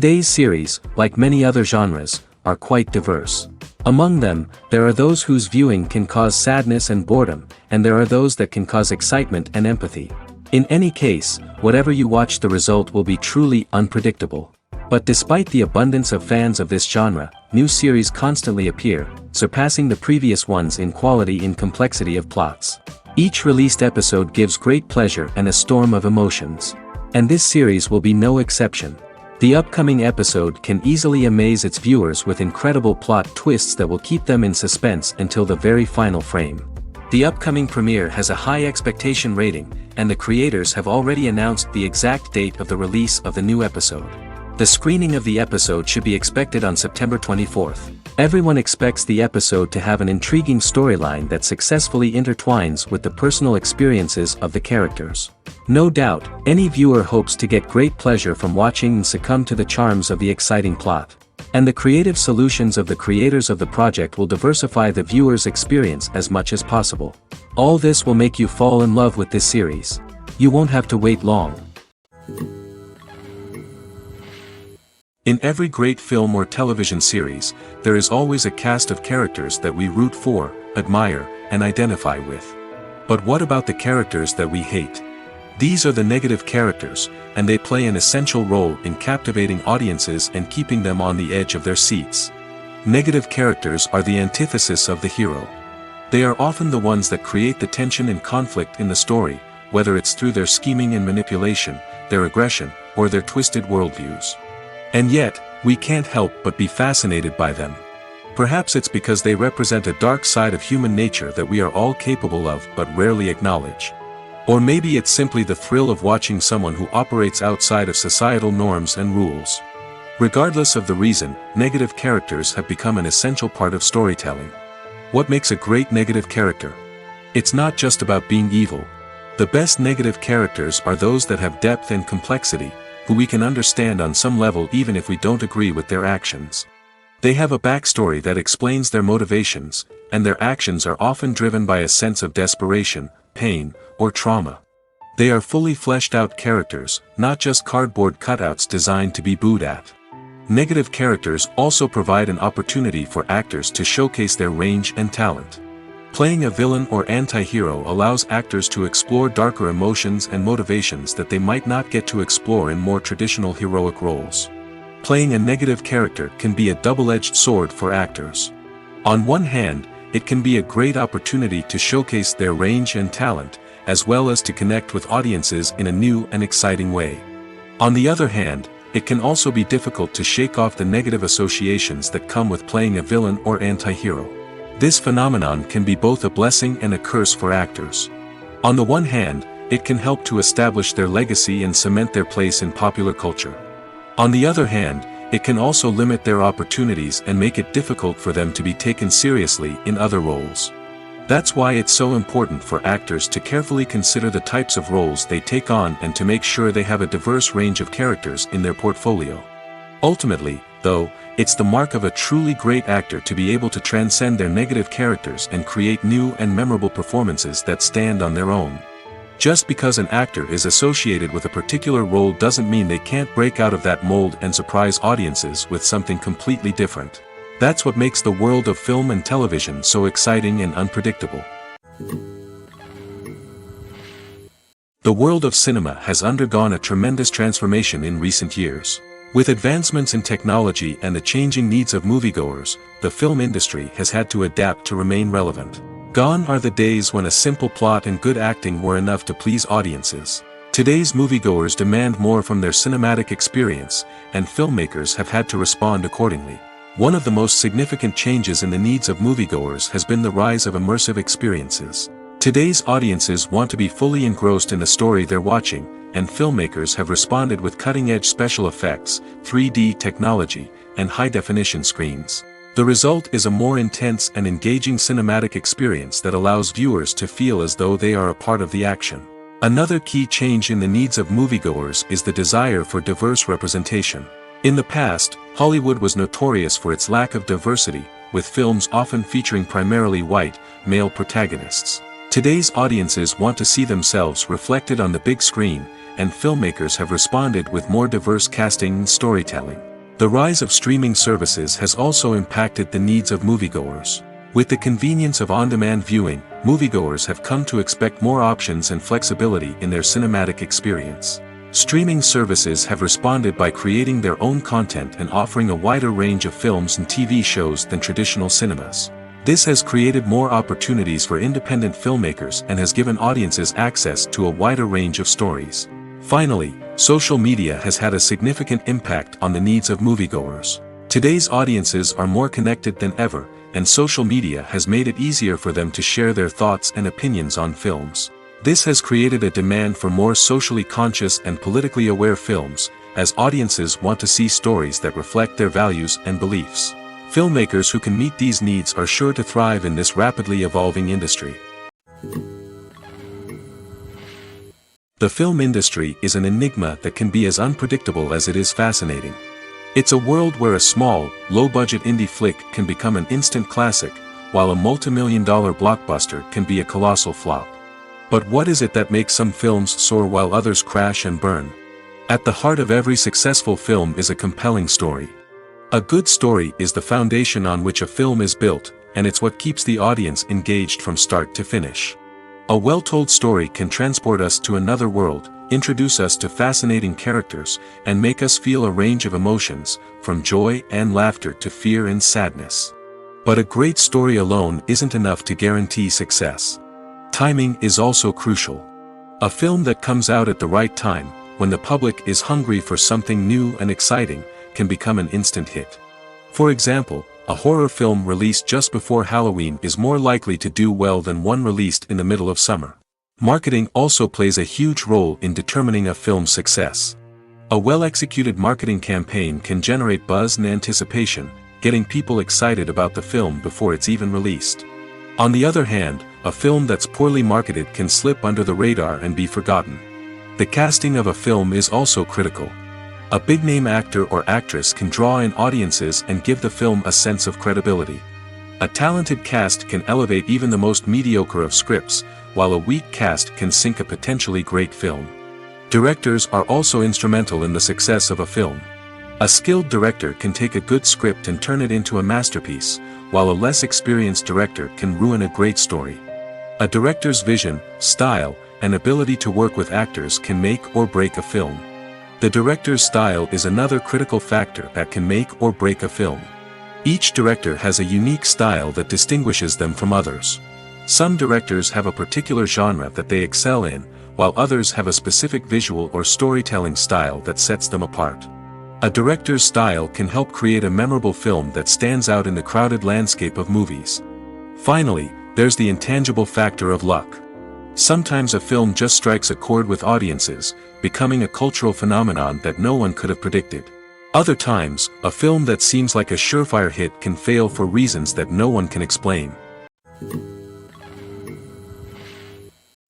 Today's series, like many other genres, are quite diverse. Among them, there are those whose viewing can cause sadness and boredom, and there are those that can cause excitement and empathy. In any case, whatever you watch, the result will be truly unpredictable. But despite the abundance of fans of this genre, new series constantly appear, surpassing the previous ones in quality and complexity of plots. Each released episode gives great pleasure and a storm of emotions. And this series will be no exception. The upcoming episode can easily amaze its viewers with incredible plot twists that will keep them in suspense until the very final frame. The upcoming premiere has a high expectation rating, and the creators have already announced the exact date of the release of the new episode. The screening of the episode should be expected on September 24th. Everyone expects the episode to have an intriguing storyline that successfully intertwines with the personal experiences of the characters. No doubt, any viewer hopes to get great pleasure from watching and succumb to the charms of the exciting plot. And the creative solutions of the creators of the project will diversify the viewer's experience as much as possible. All this will make you fall in love with this series. You won't have to wait long. In every great film or television series, there is always a cast of characters that we root for, admire, and identify with. But what about the characters that we hate? These are the negative characters, and they play an essential role in captivating audiences and keeping them on the edge of their seats. Negative characters are the antithesis of the hero. They are often the ones that create the tension and conflict in the story, whether it's through their scheming and manipulation, their aggression, or their twisted worldviews. And yet, we can't help but be fascinated by them. Perhaps it's because they represent a dark side of human nature that we are all capable of but rarely acknowledge. Or maybe it's simply the thrill of watching someone who operates outside of societal norms and rules. Regardless of the reason, negative characters have become an essential part of storytelling. What makes a great negative character? It's not just about being evil. The best negative characters are those that have depth and complexity, who we can understand on some level even if we don't agree with their actions. They have a backstory that explains their motivations, and their actions are often driven by a sense of desperation, pain, or trauma. They are fully fleshed out characters, not just cardboard cutouts designed to be booed at. Negative characters also provide an opportunity for actors to showcase their range and talent. Playing a villain or anti-hero allows actors to explore darker emotions and motivations that they might not get to explore in more traditional heroic roles. Playing a negative character can be a double-edged sword for actors. On one hand, it can be a great opportunity to showcase their range and talent, as well as to connect with audiences in a new and exciting way. On the other hand, it can also be difficult to shake off the negative associations that come with playing a villain or anti-hero. This phenomenon can be both a blessing and a curse for actors. On the one hand, it can help to establish their legacy and cement their place in popular culture. On the other hand, it can also limit their opportunities and make it difficult for them to be taken seriously in other roles. That's why it's so important for actors to carefully consider the types of roles they take on and to make sure they have a diverse range of characters in their portfolio. Ultimately, though, it's the mark of a truly great actor to be able to transcend their negative characters and create new and memorable performances that stand on their own. Just because an actor is associated with a particular role doesn't mean they can't break out of that mold and surprise audiences with something completely different. That's what makes the world of film and television so exciting and unpredictable. The world of cinema has undergone a tremendous transformation in recent years. With advancements in technology and the changing needs of moviegoers, the film industry has had to adapt to remain relevant. Gone are the days when a simple plot and good acting were enough to please audiences. Today's moviegoers demand more from their cinematic experience, and filmmakers have had to respond accordingly. One of the most significant changes in the needs of moviegoers has been the rise of immersive experiences. Today's audiences want to be fully engrossed in the story they're watching, and filmmakers have responded with cutting-edge special effects, 3D technology, and high-definition screens. The result is a more intense and engaging cinematic experience that allows viewers to feel as though they are a part of the action. Another key change in the needs of moviegoers is the desire for diverse representation. In the past, Hollywood was notorious for its lack of diversity, with films often featuring primarily white, male protagonists. Today's audiences want to see themselves reflected on the big screen, and filmmakers have responded with more diverse casting and storytelling. The rise of streaming services has also impacted the needs of moviegoers. With the convenience of on-demand viewing, moviegoers have come to expect more options and flexibility in their cinematic experience. Streaming services have responded by creating their own content and offering a wider range of films and TV shows than traditional cinemas. This has created more opportunities for independent filmmakers and has given audiences access to a wider range of stories. Finally, social media has had a significant impact on the needs of moviegoers. Today's audiences are more connected than ever, and social media has made it easier for them to share their thoughts and opinions on films. This has created a demand for more socially conscious and politically aware films, as audiences want to see stories that reflect their values and beliefs. Filmmakers who can meet these needs are sure to thrive in this rapidly evolving industry. The film industry is an enigma that can be as unpredictable as it is fascinating. It's a world where a small, low-budget indie flick can become an instant classic, while a multi-million-dollar blockbuster can be a colossal flop. But what is it that makes some films soar while others crash and burn? At the heart of every successful film is a compelling story. A good story is the foundation on which a film is built, and it's what keeps the audience engaged from start to finish. A well-told story can transport us to another world, introduce us to fascinating characters, and make us feel a range of emotions, from joy and laughter to fear and sadness. But a great story alone isn't enough to guarantee success. Timing is also crucial. A film that comes out at the right time, when the public is hungry for something new and exciting, can become an instant hit. For example, a horror film released just before Halloween is more likely to do well than one released in the middle of summer. Marketing also plays a huge role in determining a film's success. A well-executed marketing campaign can generate buzz and anticipation, getting people excited about the film before it's even released. On the other hand, a film that's poorly marketed can slip under the radar and be forgotten. The casting of a film is also critical. A big-name actor or actress can draw in audiences and give the film a sense of credibility. A talented cast can elevate even the most mediocre of scripts, while a weak cast can sink a potentially great film. Directors are also instrumental in the success of a film. A skilled director can take a good script and turn it into a masterpiece, while a less experienced director can ruin a great story. A director's vision, style, and ability to work with actors can make or break a film. The director's style is another critical factor that can make or break a film. Each director has a unique style that distinguishes them from others. Some directors have a particular genre that they excel in, while others have a specific visual or storytelling style that sets them apart. A director's style can help create a memorable film that stands out in the crowded landscape of movies. Finally, there's the intangible factor of luck. Sometimes a film just strikes a chord with audiences, becoming a cultural phenomenon that no one could have predicted. Other times, a film that seems like a surefire hit can fail for reasons that no one can explain.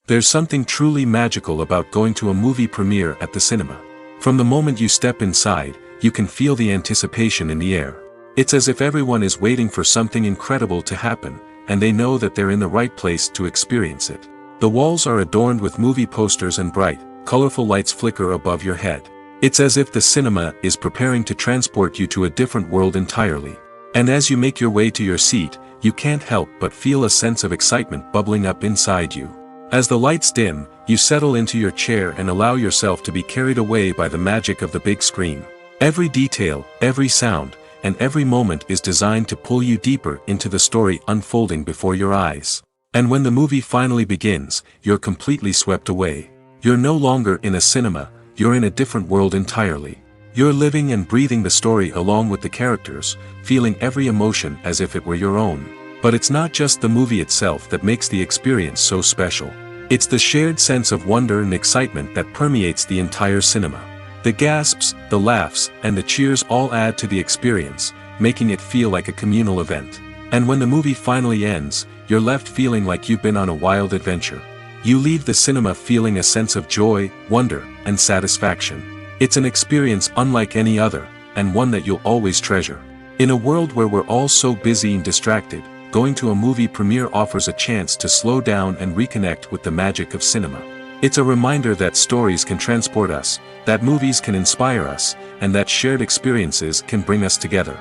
There's something truly magical about going to a movie premiere at the cinema. From the moment you step inside, you can feel the anticipation in the air. It's as if everyone is waiting for something incredible to happen, and they know that they're in the right place to experience it. The walls are adorned with movie posters and bright, colorful lights flicker above your head. It's as if the cinema is preparing to transport you to a different world entirely. And as you make your way to your seat, you can't help but feel a sense of excitement bubbling up inside you. As the lights dim, you settle into your chair and allow yourself to be carried away by the magic of the big screen. Every detail, every sound, and every moment is designed to pull you deeper into the story unfolding before your eyes. And when the movie finally begins, you're completely swept away. You're no longer in a cinema, you're in a different world entirely. You're living and breathing the story along with the characters, feeling every emotion as if it were your own. But it's not just the movie itself that makes the experience so special. It's the shared sense of wonder and excitement that permeates the entire cinema. The gasps, the laughs, and the cheers all add to the experience, making it feel like a communal event. And when the movie finally ends, you're left feeling like you've been on a wild adventure. You leave the cinema feeling a sense of joy, wonder, and satisfaction. It's an experience unlike any other, and one that you'll always treasure. In a world where we're all so busy and distracted, going to a movie premiere offers a chance to slow down and reconnect with the magic of cinema. It's a reminder that stories can transport us, that movies can inspire us, and that shared experiences can bring us together.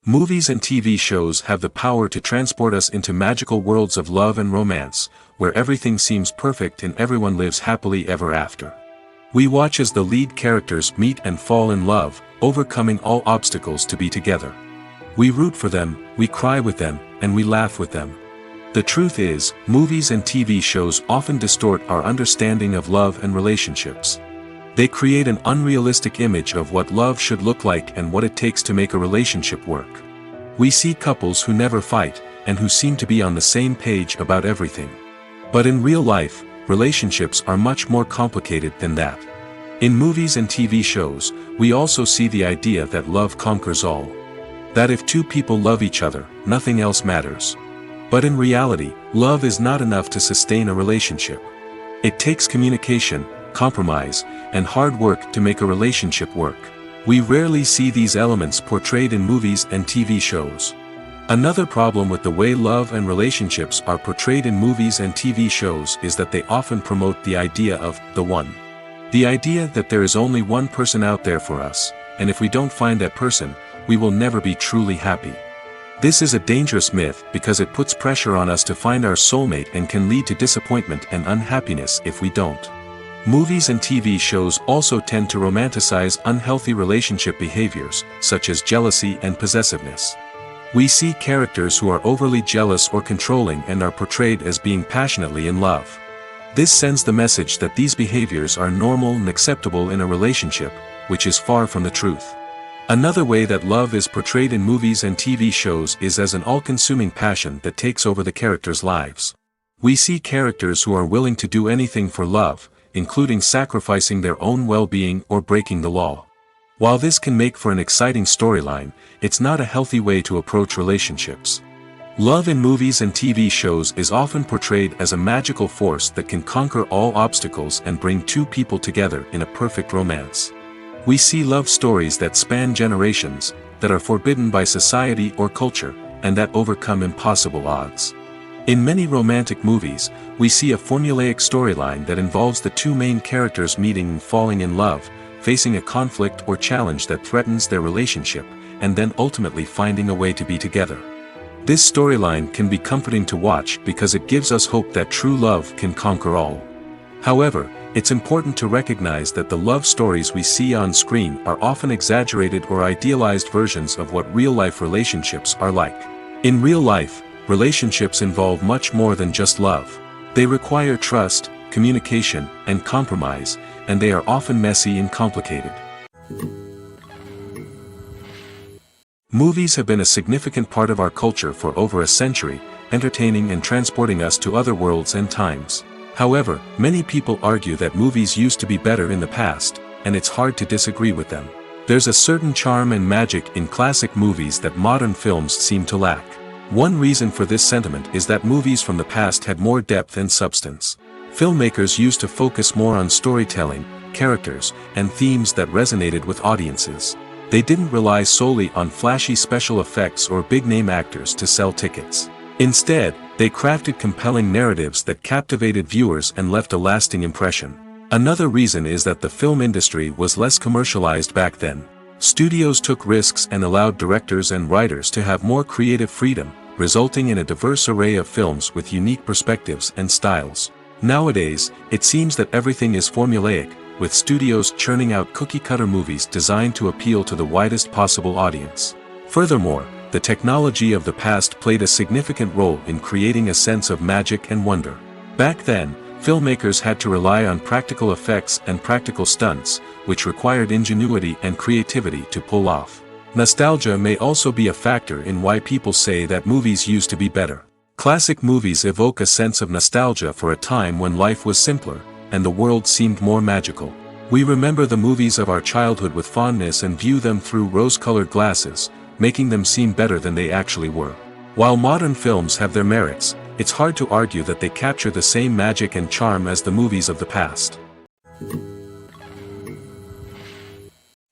Movies and TV shows have the power to transport us into magical worlds of love and romance, where everything seems perfect and everyone lives happily ever after. We watch as the lead characters meet and fall in love, overcoming all obstacles to be together. We root for them, we cry with them, and we laugh with them. The truth is, movies and TV shows often distort our understanding of love and relationships. They create an unrealistic image of what love should look like and what it takes to make a relationship work. We see couples who never fight, and who seem to be on the same page about everything. But in real life, relationships are much more complicated than that. In movies and TV shows, we also see the idea that love conquers all. That if two people love each other, nothing else matters. But in reality, love is not enough to sustain a relationship. It takes communication, compromise, and hard work to make a relationship work. We rarely see these elements portrayed in movies and TV shows. Another problem with the way love and relationships are portrayed in movies and TV shows is that they often promote the idea of the one. The idea that there is only one person out there for us, and if we don't find that person, we will never be truly happy. This is a dangerous myth because it puts pressure on us to find our soulmate and can lead to disappointment and unhappiness if we don't. Movies and TV shows also tend to romanticize unhealthy relationship behaviors, such as jealousy and possessiveness. We see characters who are overly jealous or controlling and are portrayed as being passionately in love. This sends the message that these behaviors are normal and acceptable in a relationship, which is far from the truth. Another way that love is portrayed in movies and TV shows is as an all-consuming passion that takes over the characters' lives. We see characters who are willing to do anything for love, including sacrificing their own well-being or breaking the law. While this can make for an exciting storyline, it's not a healthy way to approach relationships. Love in movies and TV shows is often portrayed as a magical force that can conquer all obstacles and bring two people together in a perfect romance. We see love stories that span generations, that are forbidden by society or culture, and that overcome impossible odds. In many romantic movies, we see a formulaic storyline that involves the two main characters meeting and falling in love, facing a conflict or challenge that threatens their relationship, and then ultimately finding a way to be together. This storyline can be comforting to watch because it gives us hope that true love can conquer all. However, it's important to recognize that the love stories we see on screen are often exaggerated or idealized versions of what real-life relationships are like. In real life, relationships involve much more than just love. They require trust, communication, and compromise, and they are often messy and complicated. Movies have been a significant part of our culture for over a century, entertaining and transporting us to other worlds and times. However, many people argue that movies used to be better in the past, and it's hard to disagree with them. There's a certain charm and magic in classic movies that modern films seem to lack. One reason for this sentiment is that movies from the past had more depth and substance. Filmmakers used to focus more on storytelling, characters, and themes that resonated with audiences. They didn't rely solely on flashy special effects or big-name actors to sell tickets. Instead, they crafted compelling narratives that captivated viewers and left a lasting impression. Another reason is that the film industry was less commercialized back then. Studios took risks and allowed directors and writers to have more creative freedom, resulting in a diverse array of films with unique perspectives and styles. Nowadays, it seems that everything is formulaic, with studios churning out cookie-cutter movies designed to appeal to the widest possible audience. Furthermore, the technology of the past played a significant role in creating a sense of magic and wonder. Back then, filmmakers had to rely on practical effects and practical stunts, which required ingenuity and creativity to pull off. Nostalgia may also be a factor in why people say that movies used to be better. Classic movies evoke a sense of nostalgia for a time when life was simpler, and the world seemed more magical. We remember the movies of our childhood with fondness and view them through rose-colored glasses, making them seem better than they actually were. While modern films have their merits, it's hard to argue that they capture the same magic and charm as the movies of the past.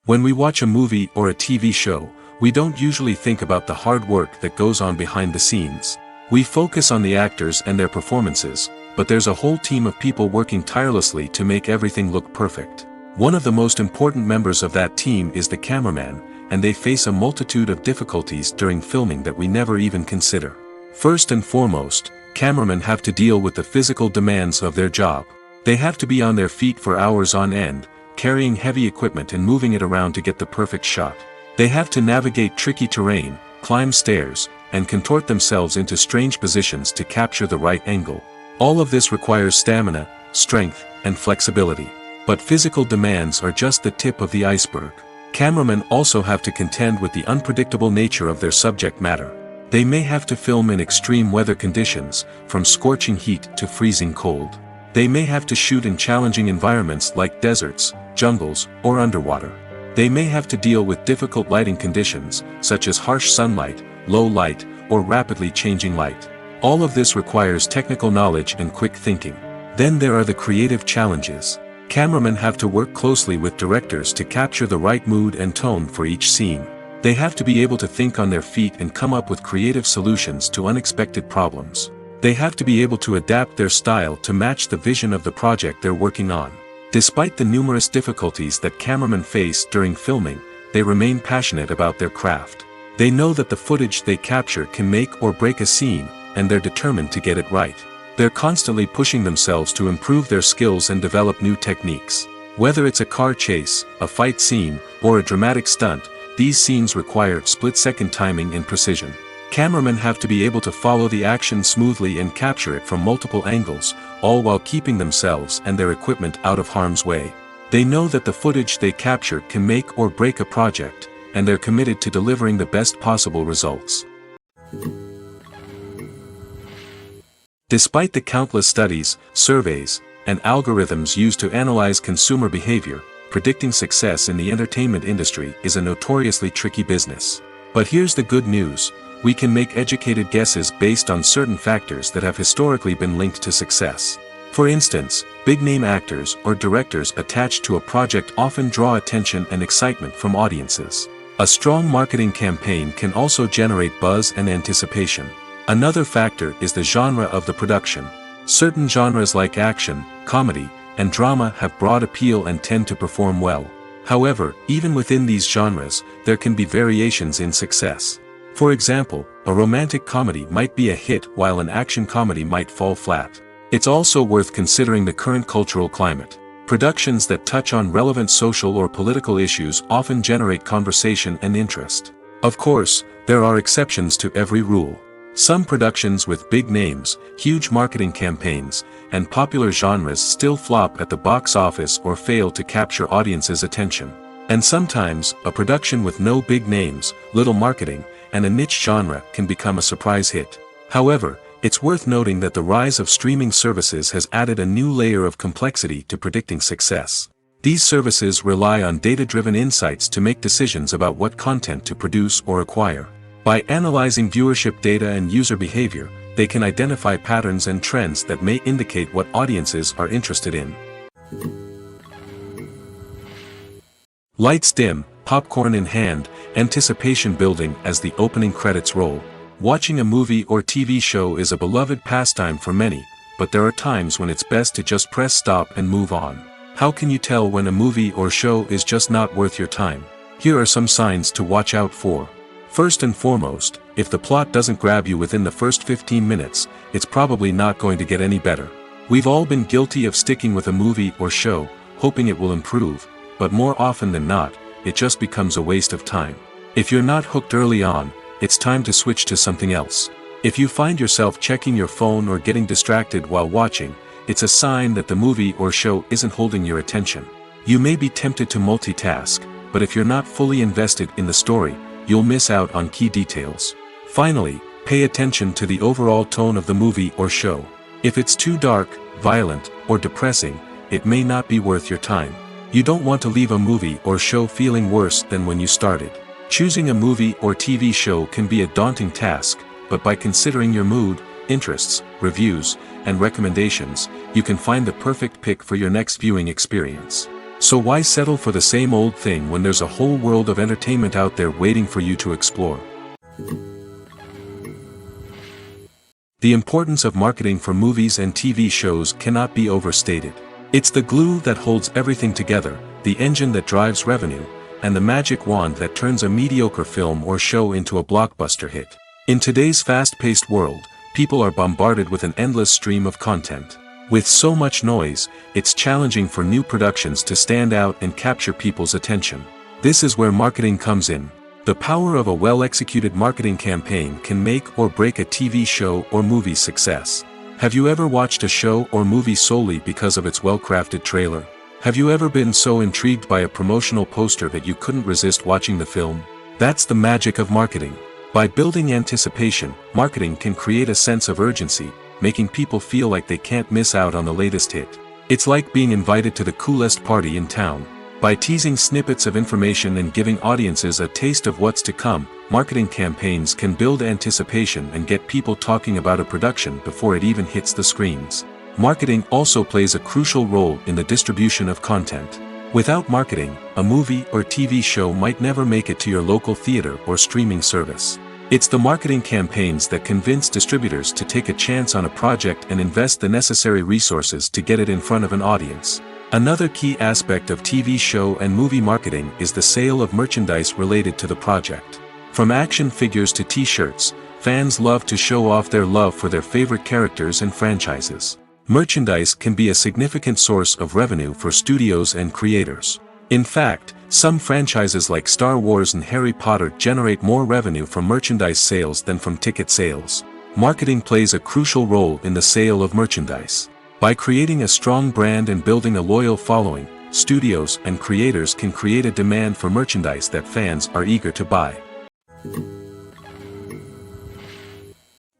When we watch a movie or a TV show, we don't usually think about the hard work that goes on behind the scenes. We focus on the actors and their performances, but there's a whole team of people working tirelessly to make everything look perfect. One of the most important members of that team is the cameraman, and they face a multitude of difficulties during filming that we never even consider. First and foremost, cameramen have to deal with the physical demands of their job. They have to be on their feet for hours on end, carrying heavy equipment and moving it around to get the perfect shot. They have to navigate tricky terrain, climb stairs, and contort themselves into strange positions to capture the right angle. All of this requires stamina, strength, and flexibility. But physical demands are just the tip of the iceberg. Cameramen also have to contend with the unpredictable nature of their subject matter. They may have to film in extreme weather conditions, from scorching heat to freezing cold. They may have to shoot in challenging environments like deserts, jungles, or underwater. They may have to deal with difficult lighting conditions, such as harsh sunlight, low light, or rapidly changing light. All of this requires technical knowledge and quick thinking. Then there are the creative challenges. Cameramen have to work closely with directors to capture the right mood and tone for each scene. They have to be able to think on their feet and come up with creative solutions to unexpected problems. They have to be able to adapt their style to match the vision of the project they're working on. Despite the numerous difficulties that cameramen face during filming, they remain passionate about their craft. They know that the footage they capture can make or break a scene, and they're determined to get it right. They're constantly pushing themselves to improve their skills and develop new techniques. Whether it's a car chase, a fight scene, or a dramatic stunt, these scenes require split-second timing and precision. Cameramen have to be able to follow the action smoothly and capture it from multiple angles, all while keeping themselves and their equipment out of harm's way. They know that the footage they capture can make or break a project, and they're committed to delivering the best possible results. Despite the countless studies, surveys, and algorithms used to analyze consumer behavior, predicting success in the entertainment industry is a notoriously tricky business. But here's the good news: we can make educated guesses based on certain factors that have historically been linked to success. For instance, big-name actors or directors attached to a project often draw attention and excitement from audiences. A strong marketing campaign can also generate buzz and anticipation. Another factor is the genre of the production. Certain genres like action, comedy, and drama have broad appeal and tend to perform well. However, even within these genres, there can be variations in success. For example, a romantic comedy might be a hit while an action comedy might fall flat. It's also worth considering the current cultural climate. Productions that touch on relevant social or political issues often generate conversation and interest. Of course, there are exceptions to every rule. Some productions with big names, huge marketing campaigns, and popular genres still flop at the box office or fail to capture audiences' attention. And sometimes, a production with no big names, little marketing, and a niche genre can become a surprise hit. However, it's worth noting that the rise of streaming services has added a new layer of complexity to predicting success. These services rely on data-driven insights to make decisions about what content to produce or acquire. By analyzing viewership data and user behavior, they can identify patterns and trends that may indicate what audiences are interested in. Lights dim, popcorn in hand, anticipation building as the opening credits roll. Watching a movie or TV show is a beloved pastime for many, but there are times when it's best to just press stop and move on. How can you tell when a movie or show is just not worth your time? Here are some signs to watch out for. First and foremost, if the plot doesn't grab you within the first 15 minutes, it's probably not going to get any better. We've all been guilty of sticking with a movie or show, hoping it will improve, but more often than not, it just becomes a waste of time. If you're not hooked early on, it's time to switch to something else. If you find yourself checking your phone or getting distracted while watching, it's a sign that the movie or show isn't holding your attention. You may be tempted to multitask, but if you're not fully invested in the story, you'll miss out on key details. Finally, pay attention to the overall tone of the movie or show. If it's too dark, violent, or depressing, it may not be worth your time. You don't want to leave a movie or show feeling worse than when you started. Choosing a movie or TV show can be a daunting task, but by considering your mood, interests, reviews, and recommendations, you can find the perfect pick for your next viewing experience. So why settle for the same old thing when there's a whole world of entertainment out there waiting for you to explore? The importance of marketing for movies and TV shows cannot be overstated. It's the glue that holds everything together, the engine that drives revenue, and the magic wand that turns a mediocre film or show into a blockbuster hit. In today's fast-paced world, people are bombarded with an endless stream of content. With so much noise, it's challenging for new productions to stand out and capture people's attention. This is where marketing comes in. The power of a well-executed marketing campaign can make or break a TV show or movie's success. Have you ever watched a show or movie solely because of its well-crafted trailer? Have you ever been so intrigued by a promotional poster that you couldn't resist watching the film? That's the magic of marketing. By building anticipation, marketing can create a sense of urgency, making people feel like they can't miss out on the latest hit. It's like being invited to the coolest party in town. By teasing snippets of information and giving audiences a taste of what's to come, marketing campaigns can build anticipation and get people talking about a production before it even hits the screens. Marketing also plays a crucial role in the distribution of content. Without marketing, a movie or TV show might never make it to your local theater or streaming service. It's the marketing campaigns that convince distributors to take a chance on a project and invest the necessary resources to get it in front of an audience. Another key aspect of TV show and movie marketing is the sale of merchandise related to the project. From action figures to t-shirts, fans love to show off their love for their favorite characters and franchises. Merchandise can be a significant source of revenue for studios and creators. In fact, some franchises like Star Wars and Harry Potter generate more revenue from merchandise sales than from ticket sales. Marketing plays a crucial role in the sale of merchandise. By creating a strong brand and building a loyal following, studios and creators can create a demand for merchandise that fans are eager to buy.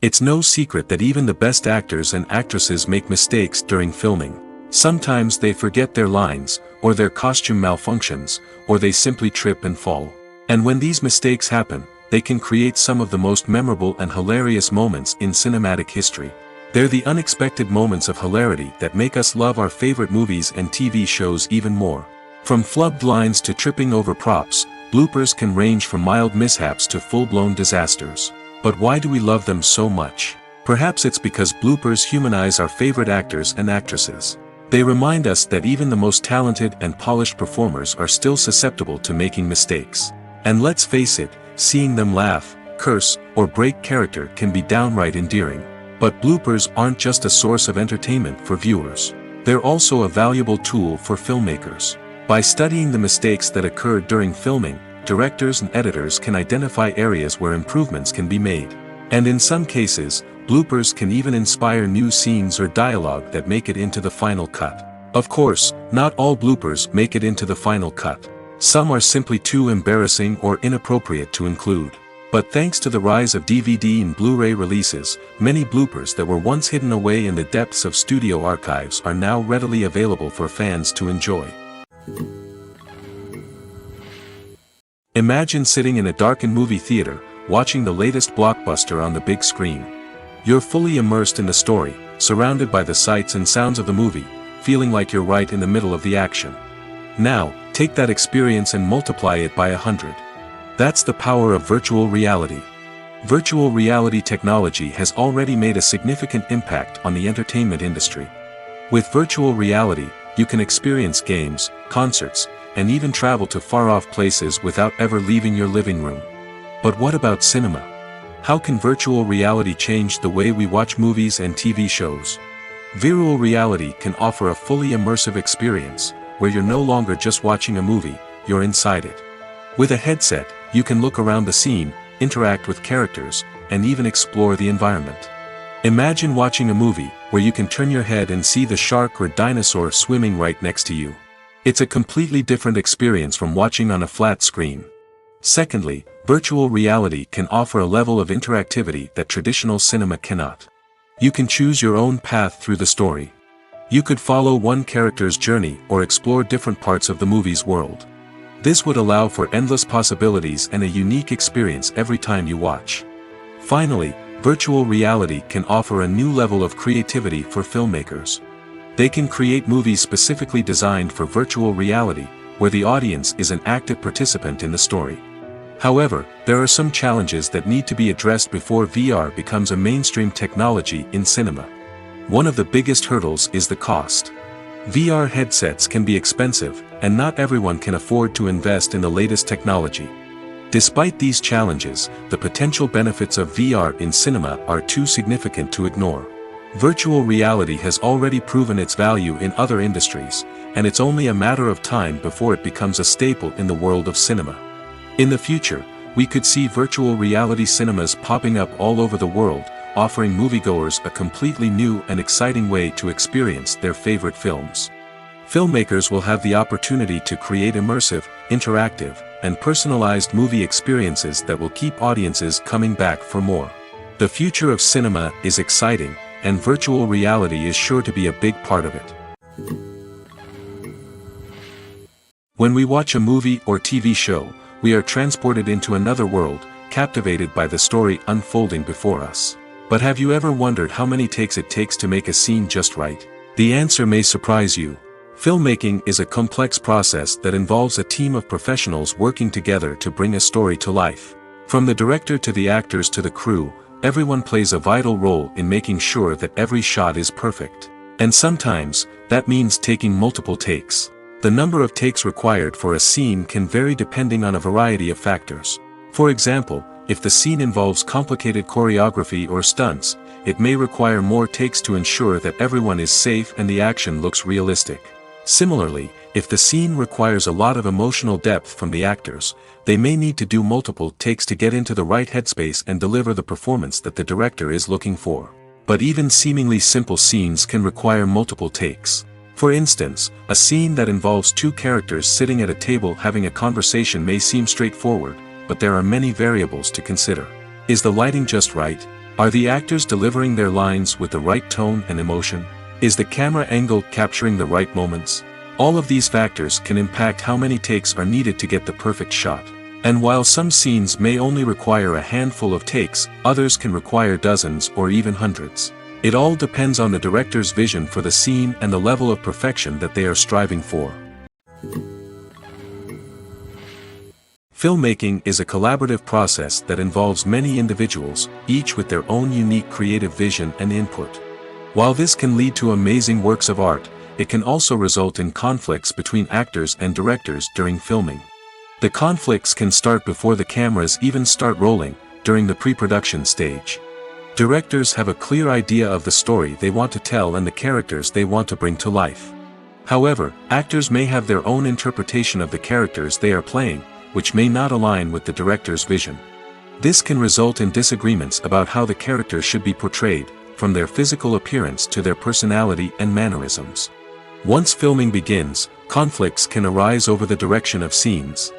It's no secret that even the best actors and actresses make mistakes during filming. Sometimes they forget their lines, or their costume malfunctions, or they simply trip and fall. And when these mistakes happen, they can create some of the most memorable and hilarious moments in cinematic history. They're the unexpected moments of hilarity that make us love our favorite movies and TV shows even more. From flubbed lines to tripping over props, bloopers can range from mild mishaps to full-blown disasters. But why do we love them so much? Perhaps it's because bloopers humanize our favorite actors and actresses. They remind us that even the most talented and polished performers are still susceptible to making mistakes. And let's face it, seeing them laugh, curse, or break character can be downright endearing. But bloopers aren't just a source of entertainment for viewers. They're also a valuable tool for filmmakers. By studying the mistakes that occurred during filming, directors and editors can identify areas where improvements can be made. And in some cases, bloopers can even inspire new scenes or dialogue that make it into the final cut. Of course, not all bloopers make it into the final cut. Some are simply too embarrassing or inappropriate to include. But thanks to the rise of DVD and Blu-ray releases, many bloopers that were once hidden away in the depths of studio archives are now readily available for fans to enjoy. Imagine sitting in a darkened movie theater, watching the latest blockbuster on the big screen. You're fully immersed in the story, surrounded by the sights and sounds of the movie, feeling like you're right in the middle of the action. Now, take that experience and multiply it by 100. That's the power of virtual reality. Virtual reality technology has already made a significant impact on the entertainment industry. With virtual reality, you can experience games, concerts, and even travel to far-off places without ever leaving your living room. But what about cinema? How can virtual reality change the way we watch movies and TV shows? Virtual reality can offer a fully immersive experience, where you're no longer just watching a movie, you're inside it. With a headset, you can look around the scene, interact with characters, and even explore the environment. Imagine watching a movie where you can turn your head and see the shark or dinosaur swimming right next to you. It's a completely different experience from watching on a flat screen. Secondly, virtual reality can offer a level of interactivity that traditional cinema cannot. You can choose your own path through the story. You could follow one character's journey or explore different parts of the movie's world. This would allow for endless possibilities and a unique experience every time you watch. Finally, virtual reality can offer a new level of creativity for filmmakers. They can create movies specifically designed for virtual reality, where the audience is an active participant in the story. However, there are some challenges that need to be addressed before VR becomes a mainstream technology in cinema. One of the biggest hurdles is the cost. VR headsets can be expensive, and not everyone can afford to invest in the latest technology. Despite these challenges, the potential benefits of VR in cinema are too significant to ignore. Virtual reality has already proven its value in other industries, and it's only a matter of time before it becomes a staple in the world of cinema. In the future, we could see virtual reality cinemas popping up all over the world, offering moviegoers a completely new and exciting way to experience their favorite films. Filmmakers will have the opportunity to create immersive, interactive, and personalized movie experiences that will keep audiences coming back for more. The future of cinema is exciting, and virtual reality is sure to be a big part of it. When we watch a movie or TV show, we are transported into another world, captivated by the story unfolding before us. But have you ever wondered how many takes it takes to make a scene just right? The answer may surprise you. Filmmaking is a complex process that involves a team of professionals working together to bring a story to life. From the director to the actors to the crew, everyone plays a vital role in making sure that every shot is perfect. And sometimes, that means taking multiple takes. The number of takes required for a scene can vary depending on a variety of factors. For example, if the scene involves complicated choreography or stunts, it may require more takes to ensure that everyone is safe and the action looks realistic. Similarly, if the scene requires a lot of emotional depth from the actors, they may need to do multiple takes to get into the right headspace and deliver the performance that the director is looking for. But even seemingly simple scenes can require multiple takes. For instance, a scene that involves two characters sitting at a table having a conversation may seem straightforward, but there are many variables to consider. Is the lighting just right? Are the actors delivering their lines with the right tone and emotion? Is the camera angle capturing the right moments? All of these factors can impact how many takes are needed to get the perfect shot. And while some scenes may only require a handful of takes, others can require dozens or even hundreds. It all depends on the director's vision for the scene and the level of perfection that they are striving for. Filmmaking is a collaborative process that involves many individuals, each with their own unique creative vision and input. While this can lead to amazing works of art, it can also result in conflicts between actors and directors during filming. The conflicts can start before the cameras even start rolling, during the pre-production stage. Directors have a clear idea of the story they want to tell and the characters they want to bring to life. However, actors may have their own interpretation of the characters they are playing, which may not align with the director's vision. This can result in disagreements about how the characters should be portrayed, from their physical appearance to their personality and mannerisms. Once filming begins, conflicts can arise over the direction of scenes.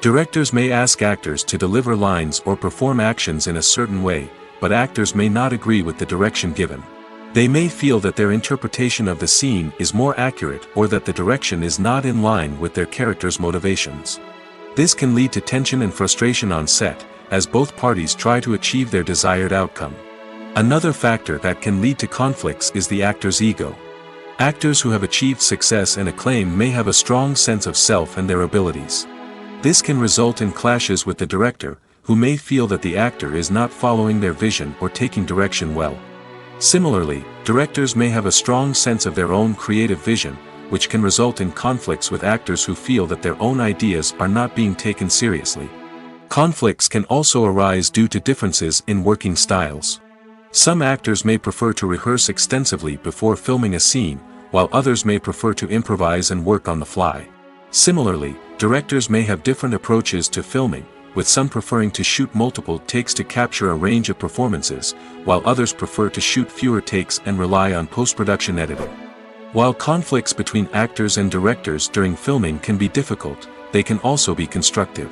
Directors may ask actors to deliver lines or perform actions in a certain way, but actors may not agree with the direction given. They may feel that their interpretation of the scene is more accurate or that the direction is not in line with their character's motivations. This can lead to tension and frustration on set, as both parties try to achieve their desired outcome. Another factor that can lead to conflicts is the actor's ego. Actors who have achieved success and acclaim may have a strong sense of self and their abilities. This can result in clashes with the director, who may feel that the actor is not following their vision or taking direction well. Similarly, directors may have a strong sense of their own creative vision, which can result in conflicts with actors who feel that their own ideas are not being taken seriously. Conflicts can also arise due to differences in working styles. Some actors may prefer to rehearse extensively before filming a scene, while others may prefer to improvise and work on the fly. Similarly, directors may have different approaches to filming, with some preferring to shoot multiple takes to capture a range of performances, while others prefer to shoot fewer takes and rely on post-production editing. While conflicts between actors and directors during filming can be difficult, they can also be constructive.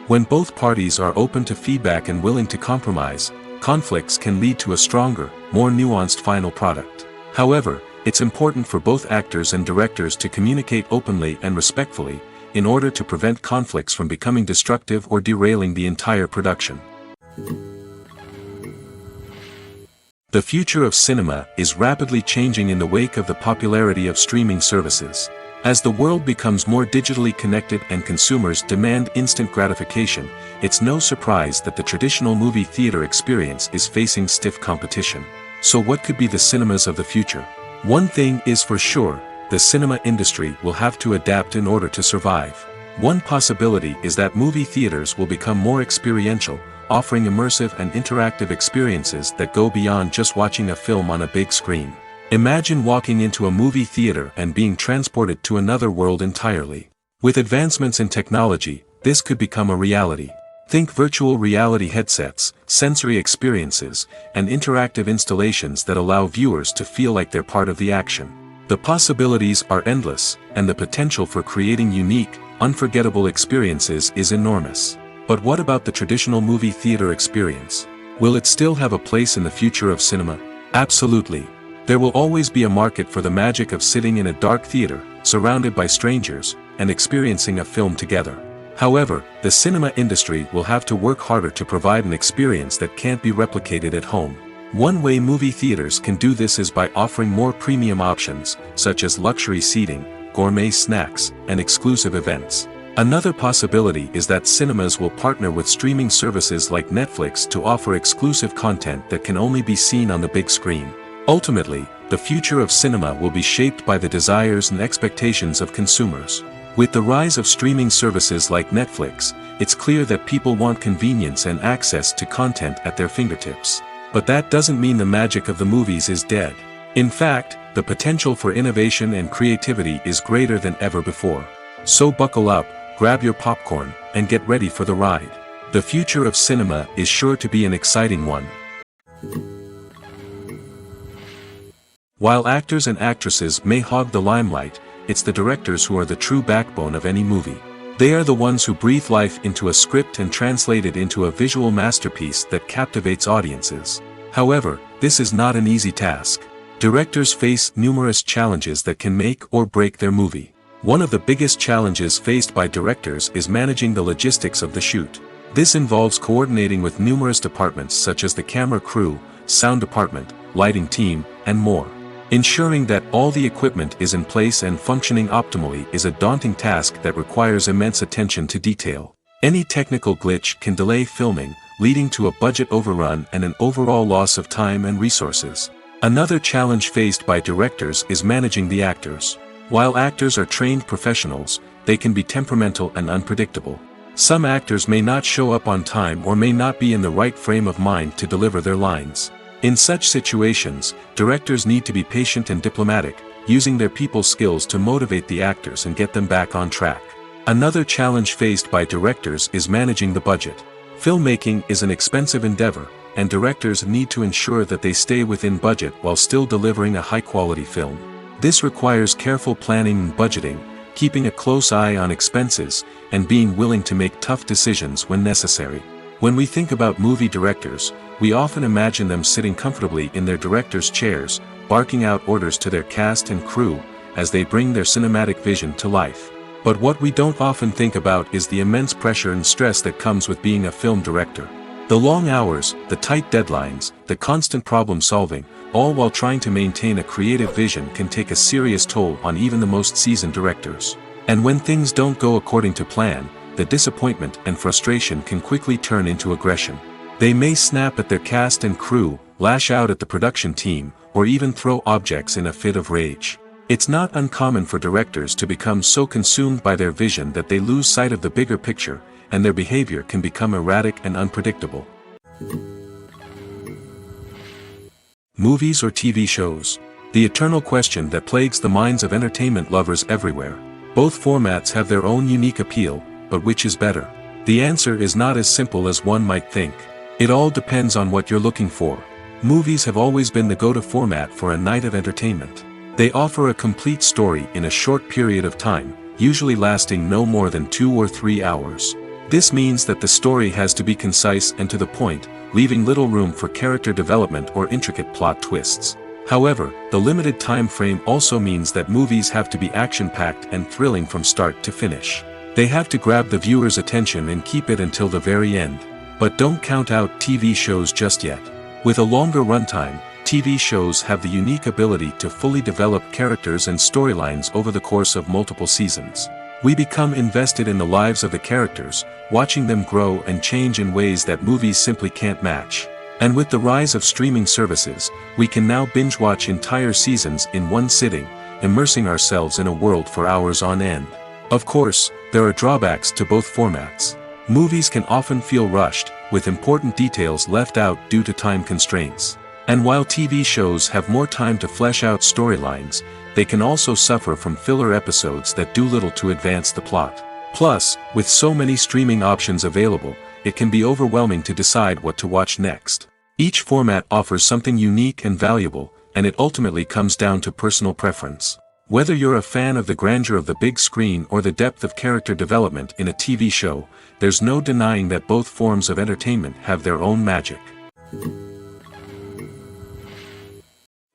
When both parties are open to feedback and willing to compromise, conflicts can lead to a stronger, more nuanced final product. However, it's important for both actors and directors to communicate openly and respectfully, in order to prevent conflicts from becoming destructive or derailing the entire production. The future of cinema is rapidly changing in the wake of the popularity of streaming services. As the world becomes more digitally connected and consumers demand instant gratification, it's no surprise that the traditional movie theater experience is facing stiff competition. So what could be the cinemas of the future? One thing is for sure, the cinema industry will have to adapt in order to survive. One possibility is that movie theaters will become more experiential, offering immersive and interactive experiences that go beyond just watching a film on a big screen. Imagine walking into a movie theater and being transported to another world entirely. With advancements in technology, this could become a reality. Think virtual reality headsets, sensory experiences, and interactive installations that allow viewers to feel like they're part of the action. The possibilities are endless, and the potential for creating unique, unforgettable experiences is enormous. But what about the traditional movie theater experience? Will it still have a place in the future of cinema? Absolutely. There will always be a market for the magic of sitting in a dark theater, surrounded by strangers, and experiencing a film together. However, the cinema industry will have to work harder to provide an experience that can't be replicated at home. One way movie theaters can do this is by offering more premium options, such as luxury seating, gourmet snacks, and exclusive events. Another possibility is that cinemas will partner with streaming services like Netflix to offer exclusive content that can only be seen on the big screen. Ultimately, the future of cinema will be shaped by the desires and expectations of consumers. With the rise of streaming services like Netflix, it's clear that people want convenience and access to content at their fingertips. But that doesn't mean the magic of the movies is dead. In fact, the potential for innovation and creativity is greater than ever before. So buckle up, grab your popcorn, and get ready for the ride. The future of cinema is sure to be an exciting one. While actors and actresses may hog the limelight, it's the directors who are the true backbone of any movie. They are the ones who breathe life into a script and translate it into a visual masterpiece that captivates audiences. However, this is not an easy task. Directors face numerous challenges that can make or break their movie. One of the biggest challenges faced by directors is managing the logistics of the shoot. This involves coordinating with numerous departments such as the camera crew, sound department, lighting team, and more. Ensuring that all the equipment is in place and functioning optimally is a daunting task that requires immense attention to detail. Any technical glitch can delay filming, leading to a budget overrun and an overall loss of time and resources. Another challenge faced by directors is managing the actors. While actors are trained professionals, they can be temperamental and unpredictable. Some actors may not show up on time or may not be in the right frame of mind to deliver their lines. In such situations, directors need to be patient and diplomatic, using their people skills to motivate the actors and get them back on track. Another challenge faced by directors is managing the budget. Filmmaking is an expensive endeavor, and directors need to ensure that they stay within budget while still delivering a high-quality film. This requires careful planning and budgeting, keeping a close eye on expenses, and being willing to make tough decisions when necessary. When we think about movie directors, we often imagine them sitting comfortably in their director's chairs, barking out orders to their cast and crew, as they bring their cinematic vision to life. But what we don't often think about is the immense pressure and stress that comes with being a film director. The long hours, the tight deadlines, the constant problem solving, all while trying to maintain a creative vision can take a serious toll on even the most seasoned directors. And when things don't go according to plan, the disappointment and frustration can quickly turn into aggression. They may snap at their cast and crew, lash out at the production team, or even throw objects in a fit of rage. It's not uncommon for directors to become so consumed by their vision that they lose sight of the bigger picture, and their behavior can become erratic and unpredictable. Movies or TV shows? The eternal question that plagues the minds of entertainment lovers everywhere. Both formats have their own unique appeal, but which is better? The answer is not as simple as one might think. It all depends on what you're looking for. Movies have always been the go-to format for a night of entertainment. They offer a complete story in a short period of time, usually lasting no more than 2 or 3 hours. This means that the story has to be concise and to the point, leaving little room for character development or intricate plot twists. However, the limited time frame also means that movies have to be action-packed and thrilling from start to finish. They have to grab the viewer's attention and keep it until the very end. But don't count out TV shows just yet. With a longer runtime, TV shows have the unique ability to fully develop characters and storylines over the course of multiple seasons. We become invested in the lives of the characters, watching them grow and change in ways that movies simply can't match. And with the rise of streaming services, we can now binge-watch entire seasons in one sitting, immersing ourselves in a world for hours on end. Of course, there are drawbacks to both formats. Movies can often feel rushed, with important details left out due to time constraints. And while TV shows have more time to flesh out storylines, they can also suffer from filler episodes that do little to advance the plot. Plus, with so many streaming options available, it can be overwhelming to decide what to watch next. Each format offers something unique and valuable, and it ultimately comes down to personal preference. Whether you're a fan of the grandeur of the big screen or the depth of character development in a TV show, there's no denying that both forms of entertainment have their own magic.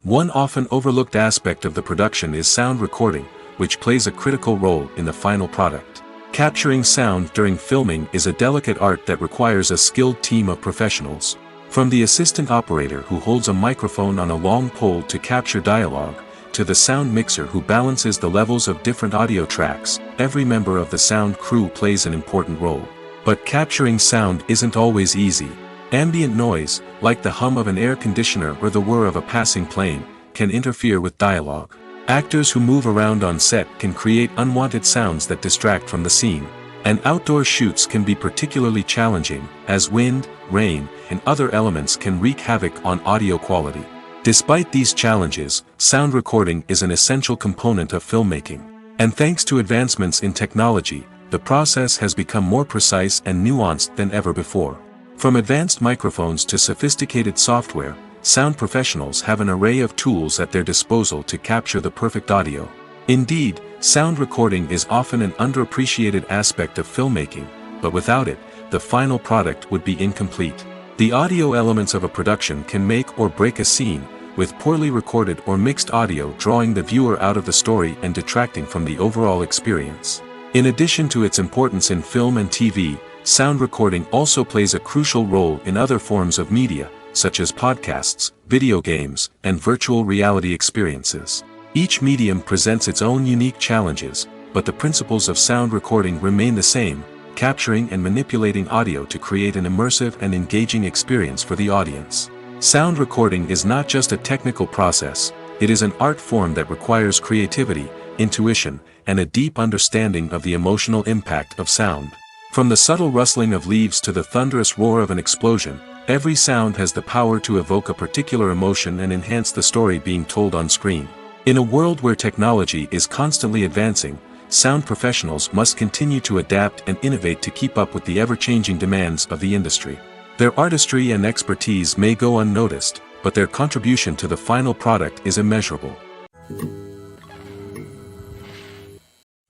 One often overlooked aspect of the production is sound recording, which plays a critical role in the final product. Capturing sound during filming is a delicate art that requires a skilled team of professionals. From the assistant operator who holds a microphone on a long pole to capture dialogue, to the sound mixer who balances the levels of different audio tracks, every member of the sound crew plays an important role. But capturing sound isn't always easy. Ambient noise, like the hum of an air conditioner or the whir of a passing plane, can interfere with dialogue. Actors who move around on set can create unwanted sounds that distract from the scene. And outdoor shoots can be particularly challenging, as wind, rain, and other elements can wreak havoc on audio quality. Despite these challenges, sound recording is an essential component of filmmaking. And thanks to advancements in technology, the process has become more precise and nuanced than ever before. From advanced microphones to sophisticated software, sound professionals have an array of tools at their disposal to capture the perfect audio. Indeed, sound recording is often an underappreciated aspect of filmmaking, but without it, the final product would be incomplete. The audio elements of a production can make or break a scene, with poorly recorded or mixed audio drawing the viewer out of the story and detracting from the overall experience. In addition to its importance in film and TV, sound recording also plays a crucial role in other forms of media, such as podcasts, video games, and virtual reality experiences. Each medium presents its own unique challenges, but the principles of sound recording remain the same, capturing and manipulating audio to create an immersive and engaging experience for the audience. Sound recording is not just a technical process, it is an art form that requires creativity, intuition, and a deep understanding of the emotional impact of sound. From the subtle rustling of leaves to the thunderous roar of an explosion, every sound has the power to evoke a particular emotion and enhance the story being told on screen. In a world where technology is constantly advancing, sound professionals must continue to adapt and innovate to keep up with the ever-changing demands of the industry. Their artistry and expertise may go unnoticed, but their contribution to the final product is immeasurable.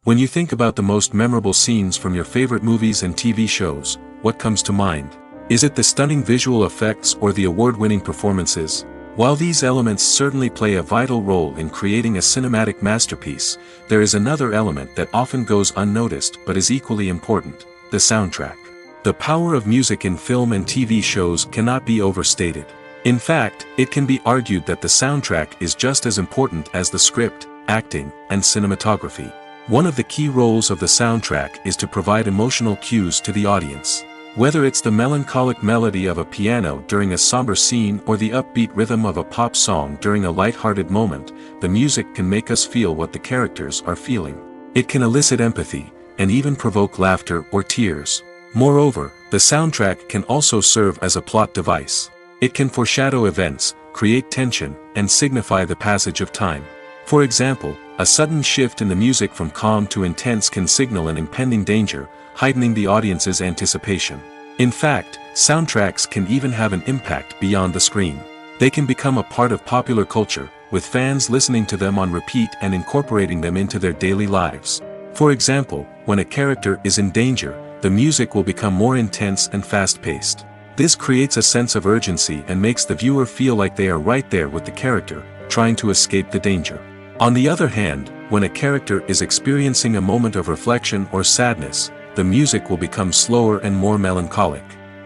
When you think about the most memorable scenes from your favorite movies and TV shows, what comes to mind? Is it the stunning visual effects or the award-winning performances? While these elements certainly play a vital role in creating a cinematic masterpiece, there is another element that often goes unnoticed but is equally important: the soundtrack. The power of music in film and TV shows cannot be overstated. In fact, it can be argued that the soundtrack is just as important as the script, acting, and cinematography. One of the key roles of the soundtrack is to provide emotional cues to the audience. Whether it's the melancholic melody of a piano during a somber scene or the upbeat rhythm of a pop song during a light-hearted moment, the music can make us feel what the characters are feeling. It can elicit empathy, and even provoke laughter or tears. Moreover, the soundtrack can also serve as a plot device. It can foreshadow events, create tension, and signify the passage of time. For example, a sudden shift in the music from calm to intense can signal an impending danger, heightening the audience's anticipation. In fact, soundtracks can even have an impact beyond the screen. They can become a part of popular culture, with fans listening to them on repeat and incorporating them into their daily lives. For example, when a character is in danger, the music will become more intense and fast-paced. This creates a sense of urgency and makes the viewer feel like they are right there with the character, trying to escape the danger. On the other hand, when a character is experiencing a moment of reflection or sadness, the music will become slower and more melancholic.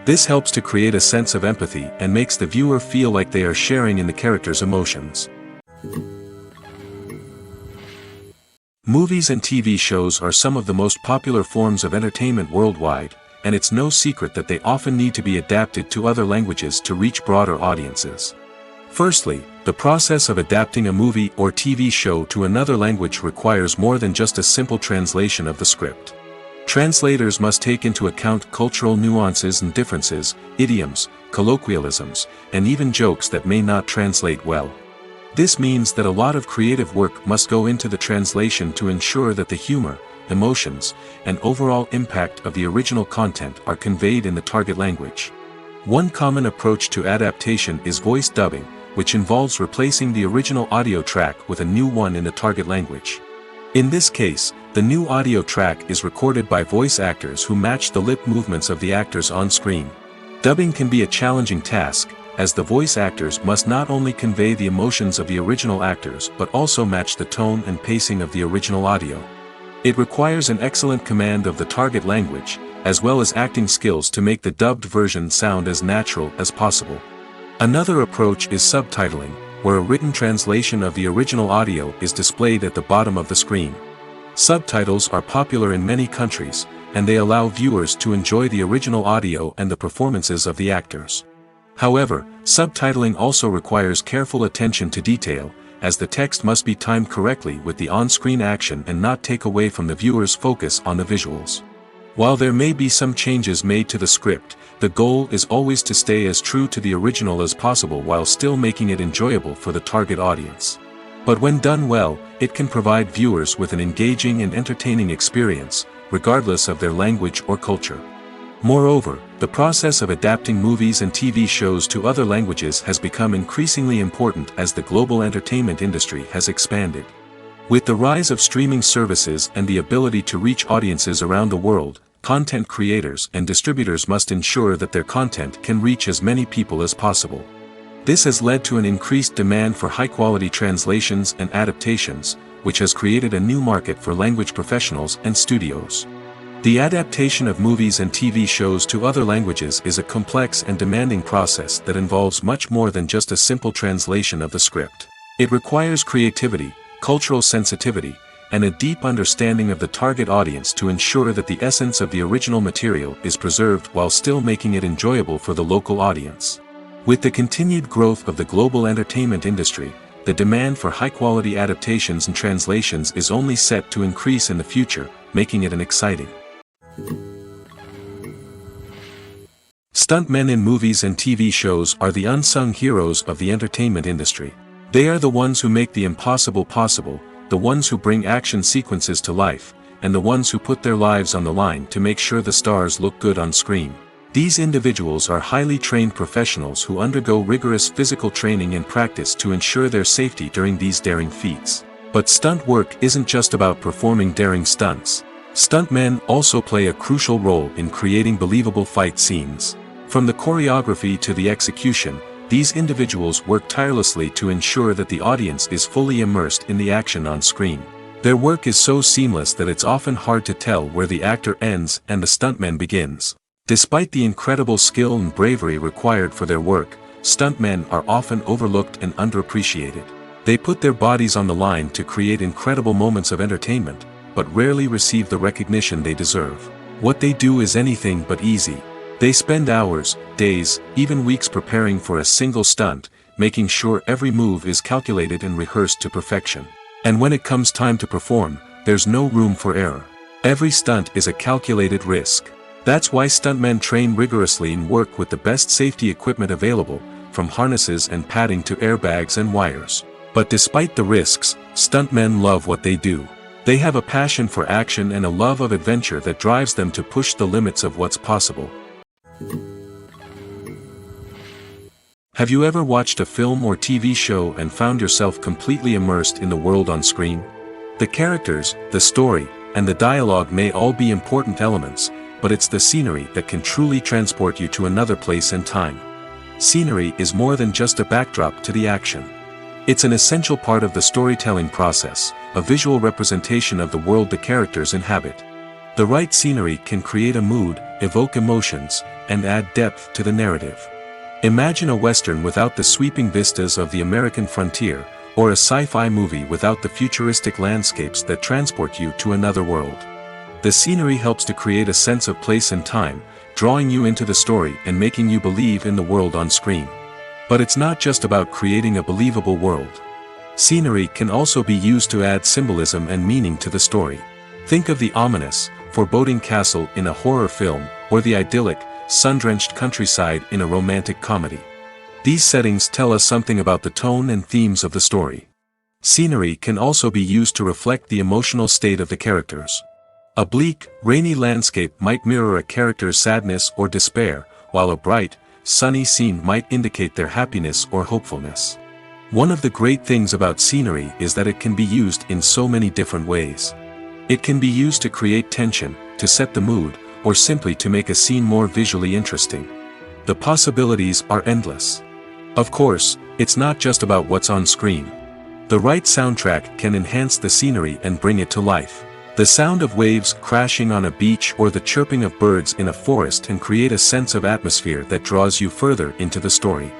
This helps to create a sense of empathy and makes the viewer feel like they are sharing in the character's emotions. Movies and TV shows are some of the most popular forms of entertainment worldwide, and it's no secret that they often need to be adapted to other languages to reach broader audiences. Firstly, the process of adapting a movie or TV show to another language requires more than just a simple translation of the script. Translators must take into account cultural nuances and differences, idioms, colloquialisms, and even jokes that may not translate well. This means that a lot of creative work must go into the translation to ensure that the humor, emotions, and overall impact of the original content are conveyed in the target language. One common approach to adaptation is voice dubbing, which involves replacing the original audio track with a new one in the target language. In this case, the new audio track is recorded by voice actors who match the lip movements of the actors on screen. Dubbing can be a challenging task, as the voice actors must not only convey the emotions of the original actors but also match the tone and pacing of the original audio. It requires an excellent command of the target language, as well as acting skills to make the dubbed version sound as natural as possible. Another approach is subtitling, where a written translation of the original audio is displayed at the bottom of the screen. Subtitles are popular in many countries, and they allow viewers to enjoy the original audio and the performances of the actors. However, subtitling also requires careful attention to detail, as the text must be timed correctly with the on-screen action and not take away from the viewer's focus on the visuals. While there may be some changes made to the script, the goal is always to stay as true to the original as possible while still making it enjoyable for the target audience. But when done well, it can provide viewers with an engaging and entertaining experience, regardless of their language or culture. Moreover, the process of adapting movies and TV shows to other languages has become increasingly important as the global entertainment industry has expanded. With the rise of streaming services and the ability to reach audiences around the world, content creators and distributors must ensure that their content can reach as many people as possible. This has led to an increased demand for high-quality translations and adaptations, which has created a new market for language professionals and studios. The adaptation of movies and TV shows to other languages is a complex and demanding process that involves much more than just a simple translation of the script. It requires creativity, cultural sensitivity, and a deep understanding of the target audience to ensure that the essence of the original material is preserved while still making it enjoyable for the local audience. With the continued growth of the global entertainment industry, the demand for high-quality adaptations and translations is only set to increase in the future, making it an exciting. Stuntmen in movies and TV shows are the unsung heroes of the entertainment industry. They are the ones who make the impossible possible, the ones who bring action sequences to life, and the ones who put their lives on the line to make sure the stars look good on screen. These individuals are highly trained professionals who undergo rigorous physical training and practice to ensure their safety during these daring feats. But stunt work isn't just about performing daring stunts. Stuntmen also play a crucial role in creating believable fight scenes. From the choreography to the execution, these individuals work tirelessly to ensure that the audience is fully immersed in the action on screen. Their work is so seamless that it's often hard to tell where the actor ends and the stuntman begins. Despite the incredible skill and bravery required for their work, stuntmen are often overlooked and underappreciated. They put their bodies on the line to create incredible moments of entertainment, but rarely receive the recognition they deserve. What they do is anything but easy. They spend hours, days, even weeks preparing for a single stunt, making sure every move is calculated and rehearsed to perfection. And when it comes time to perform, there's no room for error. Every stunt is a calculated risk. That's why stuntmen train rigorously and work with the best safety equipment available, from harnesses and padding to airbags and wires. But despite the risks, stuntmen love what they do. They have a passion for action and a love of adventure that drives them to push the limits of what's possible. Have you ever watched a film or TV show and found yourself completely immersed in the world on screen? The characters, the story, and the dialogue may all be important elements, but it's the scenery that can truly transport you to another place and time. Scenery is more than just a backdrop to the action. It's an essential part of the storytelling process, a visual representation of the world the characters inhabit. The right scenery can create a mood, evoke emotions, and add depth to the narrative. Imagine a western without the sweeping vistas of the American frontier, or a sci-fi movie without the futuristic landscapes that transport you to another world. The scenery helps to create a sense of place and time, drawing you into the story and making you believe in the world on screen. But it's not just about creating a believable world. Scenery can also be used to add symbolism and meaning to the story. Think of the ominous, foreboding castle in a horror film, or the idyllic, sun-drenched countryside in a romantic comedy. These settings tell us something about the tone and themes of the story. Scenery can also be used to reflect the emotional state of the characters. A bleak, rainy landscape might mirror a character's sadness or despair, while a bright, sunny scene might indicate their happiness or hopefulness. One of the great things about scenery is that it can be used in so many different ways. It can be used to create tension, to set the mood, or simply to make a scene more visually interesting. The possibilities are endless. Of course, it's not just about what's on screen. The right soundtrack can enhance the scenery and bring it to life. The sound of waves crashing on a beach or the chirping of birds in a forest can create a sense of atmosphere that draws you further into the story.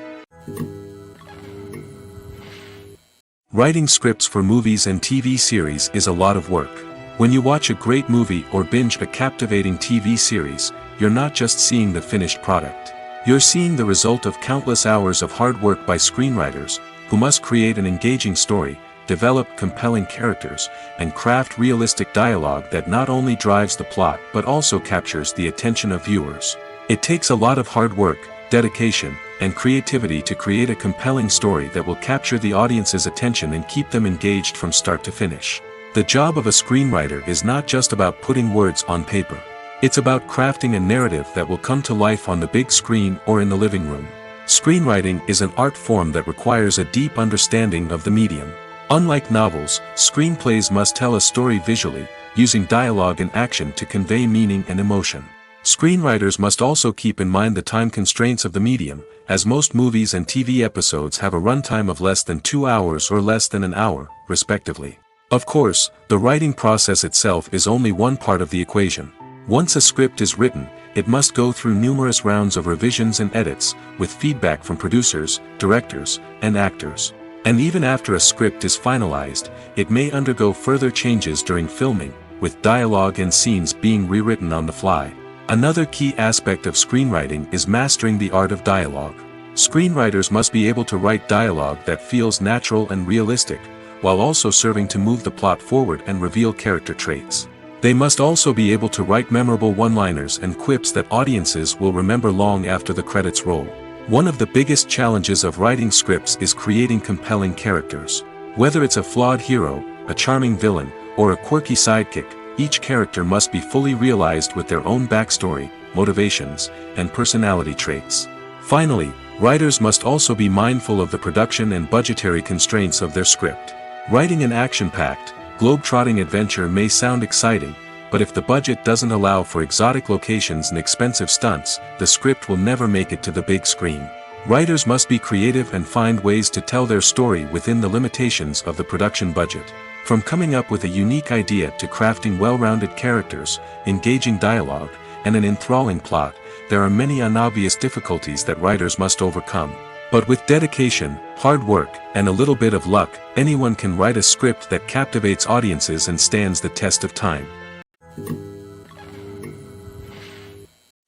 Writing scripts for movies and TV series is a lot of work. When you watch a great movie or binge a captivating TV series, you're not just seeing the finished product. You're seeing the result of countless hours of hard work by screenwriters, who must create an engaging story, develop compelling characters, and craft realistic dialogue that not only drives the plot but also captures the attention of viewers. It takes a lot of hard work, dedication, and creativity to create a compelling story that will capture the audience's attention and keep them engaged from start to finish. The job of a screenwriter is not just about putting words on paper. It's about crafting a narrative that will come to life on the big screen or in the living room. Screenwriting is an art form that requires a deep understanding of the medium. Unlike novels, screenplays must tell a story visually, using dialogue and action to convey meaning and emotion. Screenwriters must also keep in mind the time constraints of the medium, as most movies and TV episodes have a runtime of less than 2 hours or less than an hour, respectively. Of course, the writing process itself is only one part of the equation. Once a script is written, it must go through numerous rounds of revisions and edits, with feedback from producers, directors, and actors. And even after a script is finalized, it may undergo further changes during filming, with dialogue and scenes being rewritten on the fly. Another key aspect of screenwriting is mastering the art of dialogue. Screenwriters must be able to write dialogue that feels natural and realistic, while also serving to move the plot forward and reveal character traits. They must also be able to write memorable one-liners and quips that audiences will remember long after the credits roll. One of the biggest challenges of writing scripts is creating compelling characters. Whether it's a flawed hero, a charming villain, or a quirky sidekick, each character must be fully realized with their own backstory, motivations, and personality traits. Finally, writers must also be mindful of the production and budgetary constraints of their script. Writing an action-packed, globe-trotting adventure may sound exciting, but if the budget doesn't allow for exotic locations and expensive stunts, the script will never make it to the big screen. Writers must be creative and find ways to tell their story within the limitations of the production budget. From coming up with a unique idea to crafting well-rounded characters, engaging dialogue, and an enthralling plot, there are many unobvious difficulties that writers must overcome. But with dedication, hard work, and a little bit of luck, anyone can write a script that captivates audiences and stands the test of time.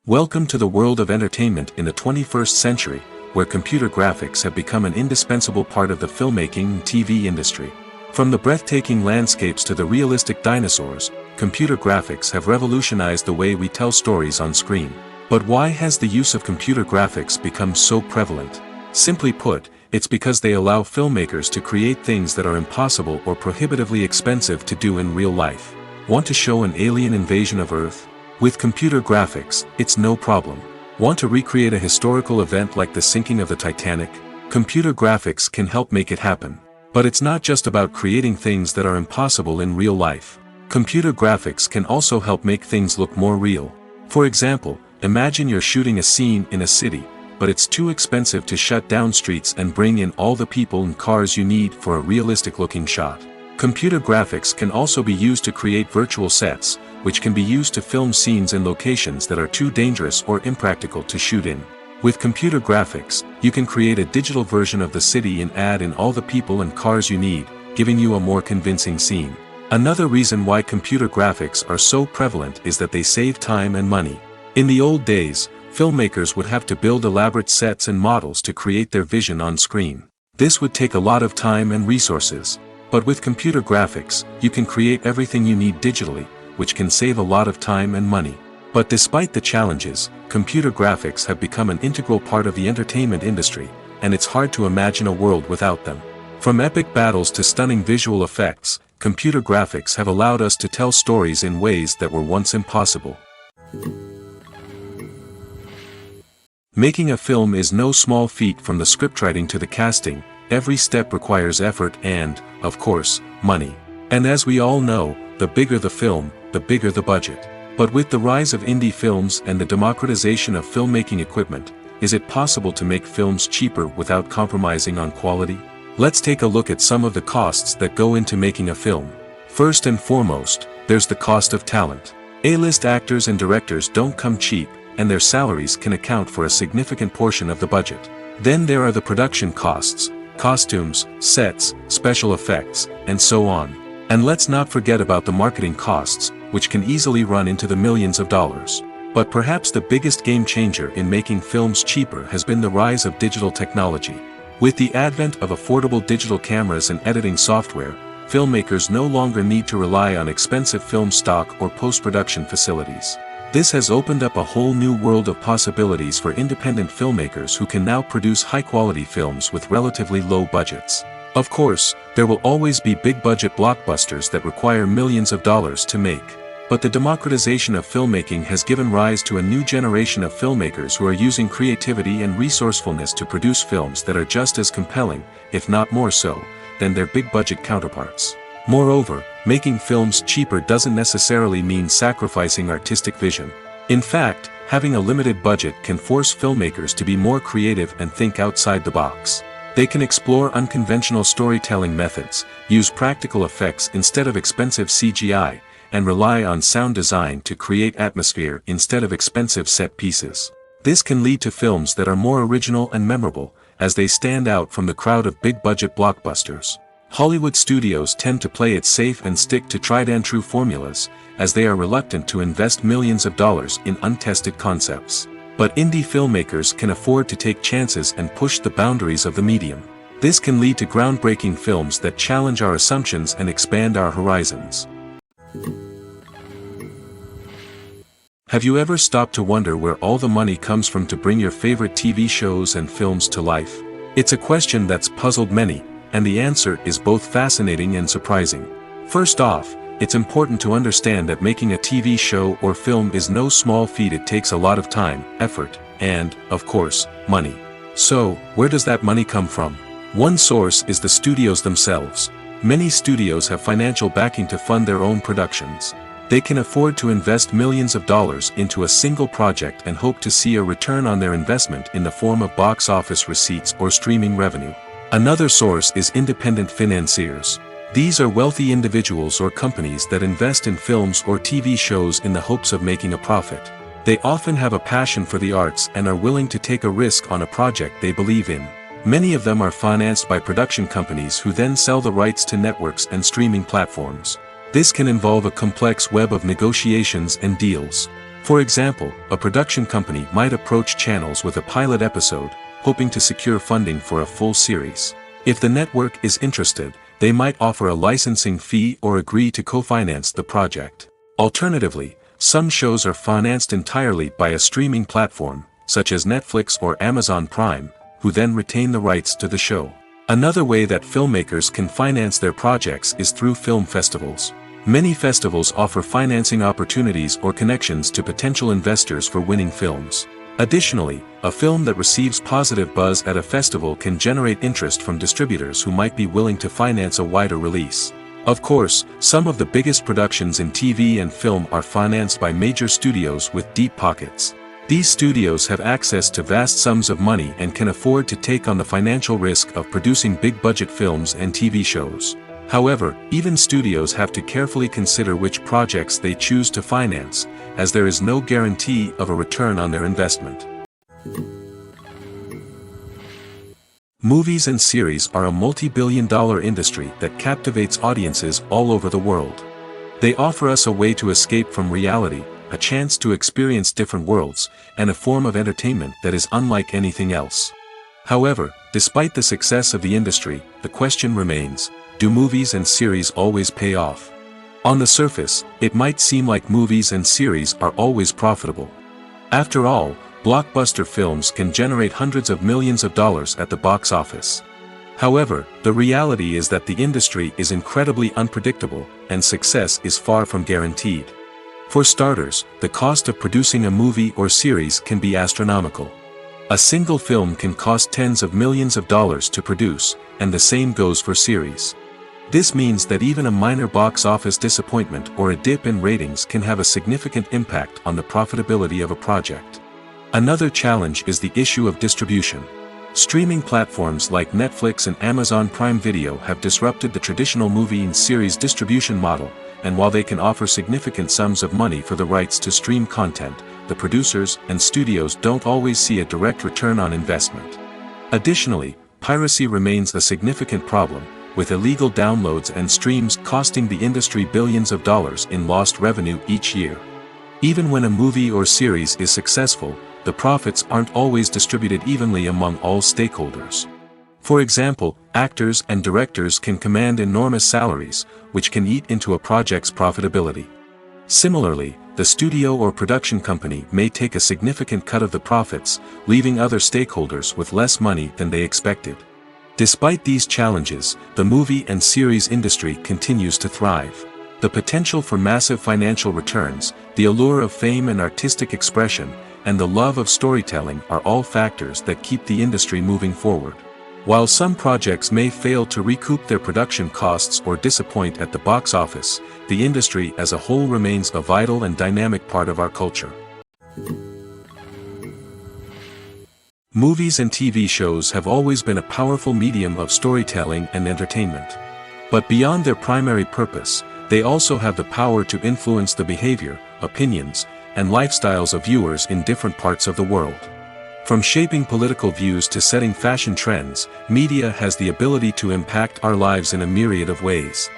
Welcome to the world of entertainment in the 21st century, where computer graphics have become an indispensable part of the filmmaking and TV industry. From the breathtaking landscapes to the realistic dinosaurs, computer graphics have revolutionized the way we tell stories on screen. But why has the use of computer graphics become so prevalent? Simply put, it's because they allow filmmakers to create things that are impossible or prohibitively expensive to do in real life. Want to show an alien invasion of Earth? With computer graphics, it's no problem. Want to recreate a historical event like the sinking of the Titanic? Computer graphics can help make it happen. But it's not just about creating things that are impossible in real life. Computer graphics can also help make things look more real. For example, imagine you're shooting a scene in a city, but it's too expensive to shut down streets and bring in all the people and cars you need for a realistic-looking shot. Computer graphics can also be used to create virtual sets, which can be used to film scenes in locations that are too dangerous or impractical to shoot in. With computer graphics, you can create a digital version of the city and add in all the people and cars you need, giving you a more convincing scene. Another reason why computer graphics are so prevalent is that they save time and money. In the old days, filmmakers would have to build elaborate sets and models to create their vision on screen. This would take a lot of time and resources. But with computer graphics, you can create everything you need digitally, which can save a lot of time and money. But despite the challenges, computer graphics have become an integral part of the entertainment industry, and it's hard to imagine a world without them. From epic battles to stunning visual effects, computer graphics have allowed us to tell stories in ways that were once impossible. Making a film is no small feat. From the scriptwriting to the casting, every step requires effort and, of course, money. And as we all know, the bigger the film, the bigger the budget. But with the rise of indie films and the democratization of filmmaking equipment, is it possible to make films cheaper without compromising on quality? Let's take a look at some of the costs that go into making a film. First and foremost, there's the cost of talent. A-list actors and directors don't come cheap, and their salaries can account for a significant portion of the budget. Then there are the production costs, costumes, sets, special effects, and so on. And let's not forget about the marketing costs, which can easily run into the millions of dollars. But perhaps the biggest game changer in making films cheaper has been the rise of digital technology. With the advent of affordable digital cameras and editing software, filmmakers no longer need to rely on expensive film stock or post-production facilities. This has opened up a whole new world of possibilities for independent filmmakers who can now produce high-quality films with relatively low budgets. Of course, there will always be big-budget blockbusters that require millions of dollars to make. But the democratization of filmmaking has given rise to a new generation of filmmakers who are using creativity and resourcefulness to produce films that are just as compelling, if not more so, than their big-budget counterparts. Moreover, making films cheaper doesn't necessarily mean sacrificing artistic vision. In fact, having a limited budget can force filmmakers to be more creative and think outside the box. They can explore unconventional storytelling methods, use practical effects instead of expensive CGI, and rely on sound design to create atmosphere instead of expensive set pieces. This can lead to films that are more original and memorable, as they stand out from the crowd of big-budget blockbusters. Hollywood studios tend to play it safe and stick to tried-and-true formulas, as they are reluctant to invest millions of dollars in untested concepts. But indie filmmakers can afford to take chances and push the boundaries of the medium. This can lead to groundbreaking films that challenge our assumptions and expand our horizons. Have you ever stopped to wonder where all the money comes from to bring your favorite TV shows and films to life? It's a question that's puzzled many, and the answer is both fascinating and surprising. First off, it's important to understand that making a TV show or film is no small feat. It takes a lot of time, effort, and, of course, money. So, where does that money come from? One source is the studios themselves. Many studios have financial backing to fund their own productions. They can afford to invest millions of dollars into a single project and hope to see a return on their investment in the form of box office receipts or streaming revenue. Another source is independent financiers. These are wealthy individuals or companies that invest in films or TV shows in the hopes of making a profit. They often have a passion for the arts and are willing to take a risk on a project they believe in. Many of them are financed by production companies who then sell the rights to networks and streaming platforms. This can involve a complex web of negotiations and deals. For example, a production company might approach channels with a pilot episode, hoping to secure funding for a full series. If the network is interested, they might offer a licensing fee or agree to co-finance the project. Alternatively, some shows are financed entirely by a streaming platform, such as Netflix or Amazon Prime, who then retain the rights to the show. Another way that filmmakers can finance their projects is through film festivals. Many festivals offer financing opportunities or connections to potential investors for winning films. Additionally, a film that receives positive buzz at a festival can generate interest from distributors who might be willing to finance a wider release. Of course, some of the biggest productions in TV and film are financed by major studios with deep pockets. These studios have access to vast sums of money and can afford to take on the financial risk of producing big-budget films and TV shows. However, even studios have to carefully consider which projects they choose to finance, as there is no guarantee of a return on their investment. Movies and series are a multi-billion-dollar industry that captivates audiences all over the world. They offer us a way to escape from reality, a chance to experience different worlds, and a form of entertainment that is unlike anything else. However, despite the success of the industry, the question remains, do movies and series always pay off? On the surface, it might seem like movies and series are always profitable. After all, blockbuster films can generate hundreds of millions of dollars at the box office. However, the reality is that the industry is incredibly unpredictable, and success is far from guaranteed. For starters, the cost of producing a movie or series can be astronomical. A single film can cost tens of millions of dollars to produce, and the same goes for series. This means that even a minor box office disappointment or a dip in ratings can have a significant impact on the profitability of a project. Another challenge is the issue of distribution. Streaming platforms like Netflix and Amazon Prime Video have disrupted the traditional movie and series distribution model, and while they can offer significant sums of money for the rights to stream content, the producers and studios don't always see a direct return on investment. Additionally, piracy remains a significant problem, with illegal downloads and streams costing the industry billions of dollars in lost revenue each year. Even when a movie or series is successful, the profits aren't always distributed evenly among all stakeholders. For example, actors and directors can command enormous salaries, which can eat into a project's profitability. Similarly, the studio or production company may take a significant cut of the profits, leaving other stakeholders with less money than they expected. Despite these challenges, the movie and series industry continues to thrive. The potential for massive financial returns, the allure of fame and artistic expression, and the love of storytelling are all factors that keep the industry moving forward. While some projects may fail to recoup their production costs or disappoint at the box office, the industry as a whole remains a vital and dynamic part of our culture. Movies and TV shows have always been a powerful medium of storytelling and entertainment. But beyond their primary purpose, they also have the power to influence the behavior, opinions, and lifestyles of viewers in different parts of the world. From shaping political views to setting fashion trends, media has the ability to impact our lives in a myriad of ways.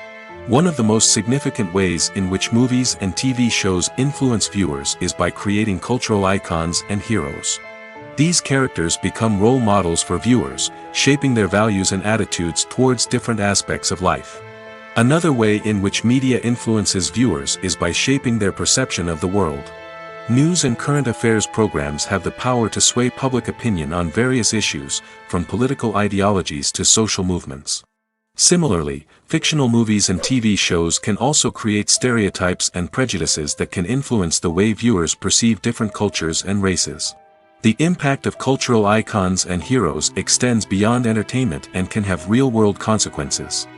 One of the most significant ways in which movies and TV shows influence viewers is by creating cultural icons and heroes. These characters become role models for viewers, shaping their values and attitudes towards different aspects of life. Another way in which media influences viewers is by shaping their perception of the world. News and current affairs programs have the power to sway public opinion on various issues, from political ideologies to social movements. Similarly, fictional movies and TV shows can also create stereotypes and prejudices that can influence the way viewers perceive different cultures and races. The impact of cultural icons and heroes extends beyond entertainment and can have real-world consequences.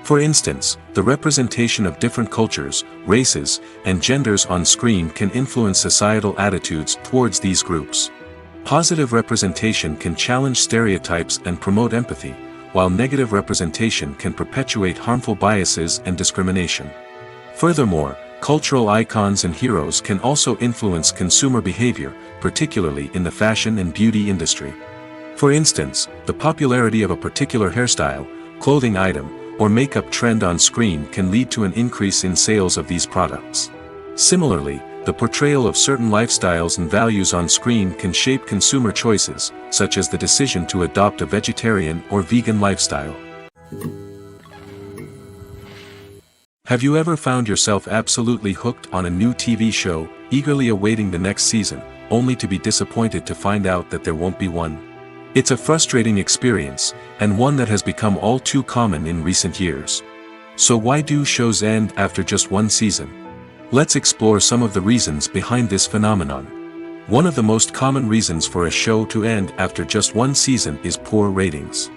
For instance, the representation of different cultures, races, and genders on screen can influence societal attitudes towards these groups. Positive representation can challenge stereotypes and promote empathy, while negative representation can perpetuate harmful biases and discrimination. Furthermore, cultural icons and heroes can also influence consumer behavior, particularly in the fashion and beauty industry. For instance, the popularity of a particular hairstyle, clothing item, or makeup trend on screen can lead to an increase in sales of these products. Similarly, the portrayal of certain lifestyles and values on screen can shape consumer choices, such as the decision to adopt a vegetarian or vegan lifestyle. Have you ever found yourself absolutely hooked on a new TV show, eagerly awaiting the next season, only to be disappointed to find out that there won't be one? It's a frustrating experience, and one that has become all too common in recent years. So why do shows end after just one season? Let's explore some of the reasons behind this phenomenon. One of the most common reasons for a show to end after just one season is poor ratings.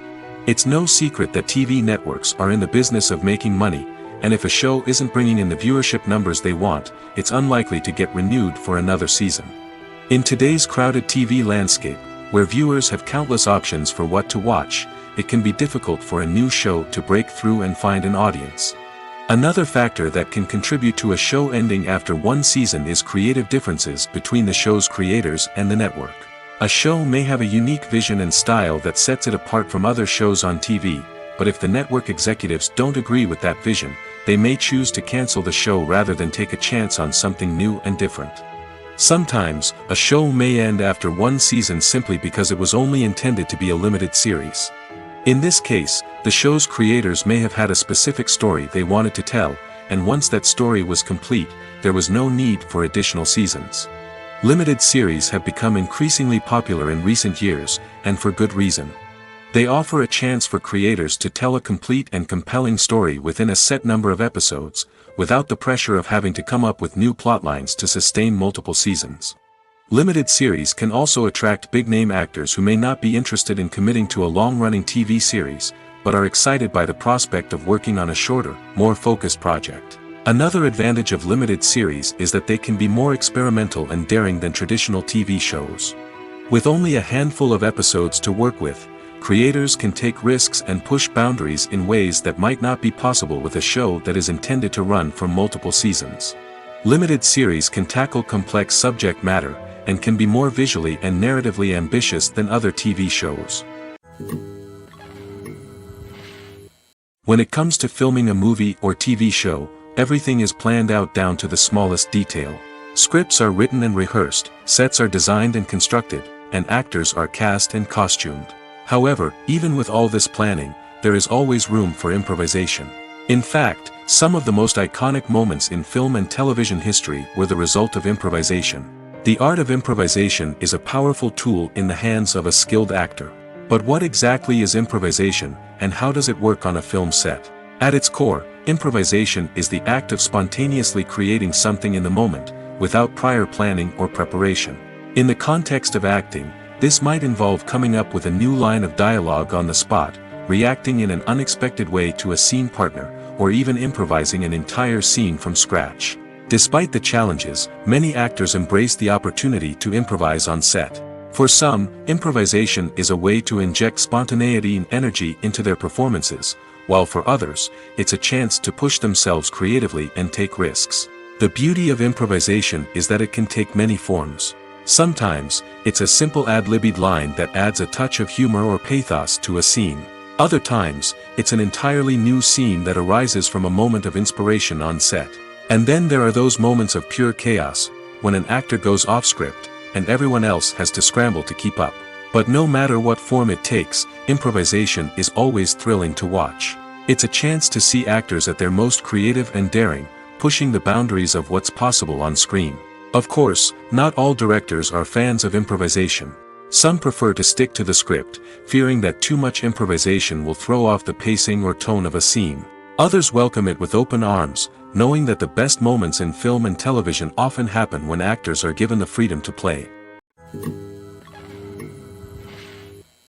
It's no secret that TV networks are in the business of making money, and if a show isn't bringing in the viewership numbers they want, it's unlikely to get renewed for another season. In today's crowded TV landscape, where viewers have countless options for what to watch, it can be difficult for a new show to break through and find an audience. Another factor that can contribute to a show ending after one season is creative differences between the show's creators and the network. A show may have a unique vision and style that sets it apart from other shows on TV, but if the network executives don't agree with that vision, they may choose to cancel the show rather than take a chance on something new and different. Sometimes, a show may end after one season simply because it was only intended to be a limited series. In this case, the show's creators may have had a specific story they wanted to tell, and once that story was complete, there was no need for additional seasons. Limited series have become increasingly popular in recent years, and for good reason. They offer a chance for creators to tell a complete and compelling story within a set number of episodes, without the pressure of having to come up with new plotlines to sustain multiple seasons. Limited series can also attract big-name actors who may not be interested in committing to a long-running TV series, but are excited by the prospect of working on a shorter, more focused project. Another advantage of limited series is that they can be more experimental and daring than traditional TV shows. With only a handful of episodes to work with, creators can take risks and push boundaries in ways that might not be possible with a show that is intended to run for multiple seasons. Limited series can tackle complex subject matter, and can be more visually and narratively ambitious than other TV shows. When it comes to filming a movie or TV show, everything is planned out down to the smallest detail. Scripts are written and rehearsed, sets are designed and constructed, and actors are cast and costumed. However, even with all this planning, there is always room for improvisation. In fact, some of the most iconic moments in film and television history were the result of improvisation. The art of improvisation is a powerful tool in the hands of a skilled actor. But what exactly is improvisation, and how does it work on a film set? At its core, improvisation is the act of spontaneously creating something in the moment, without prior planning or preparation. In the context of acting, this might involve coming up with a new line of dialogue on the spot, reacting in an unexpected way to a scene partner, or even improvising an entire scene from scratch. Despite the challenges, many actors embrace the opportunity to improvise on set. For some, improvisation is a way to inject spontaneity and energy into their performances, while for others, it's a chance to push themselves creatively and take risks. The beauty of improvisation is that it can take many forms. Sometimes, it's a simple ad-libbed line that adds a touch of humor or pathos to a scene. Other times, it's an entirely new scene that arises from a moment of inspiration on set. And then there are those moments of pure chaos, when an actor goes off script, and everyone else has to scramble to keep up. But no matter what form it takes, improvisation is always thrilling to watch. It's a chance to see actors at their most creative and daring, pushing the boundaries of what's possible on screen. Of course, not all directors are fans of improvisation. Some prefer to stick to the script, fearing that too much improvisation will throw off the pacing or tone of a scene. Others welcome it with open arms, knowing that the best moments in film and television often happen when actors are given the freedom to play.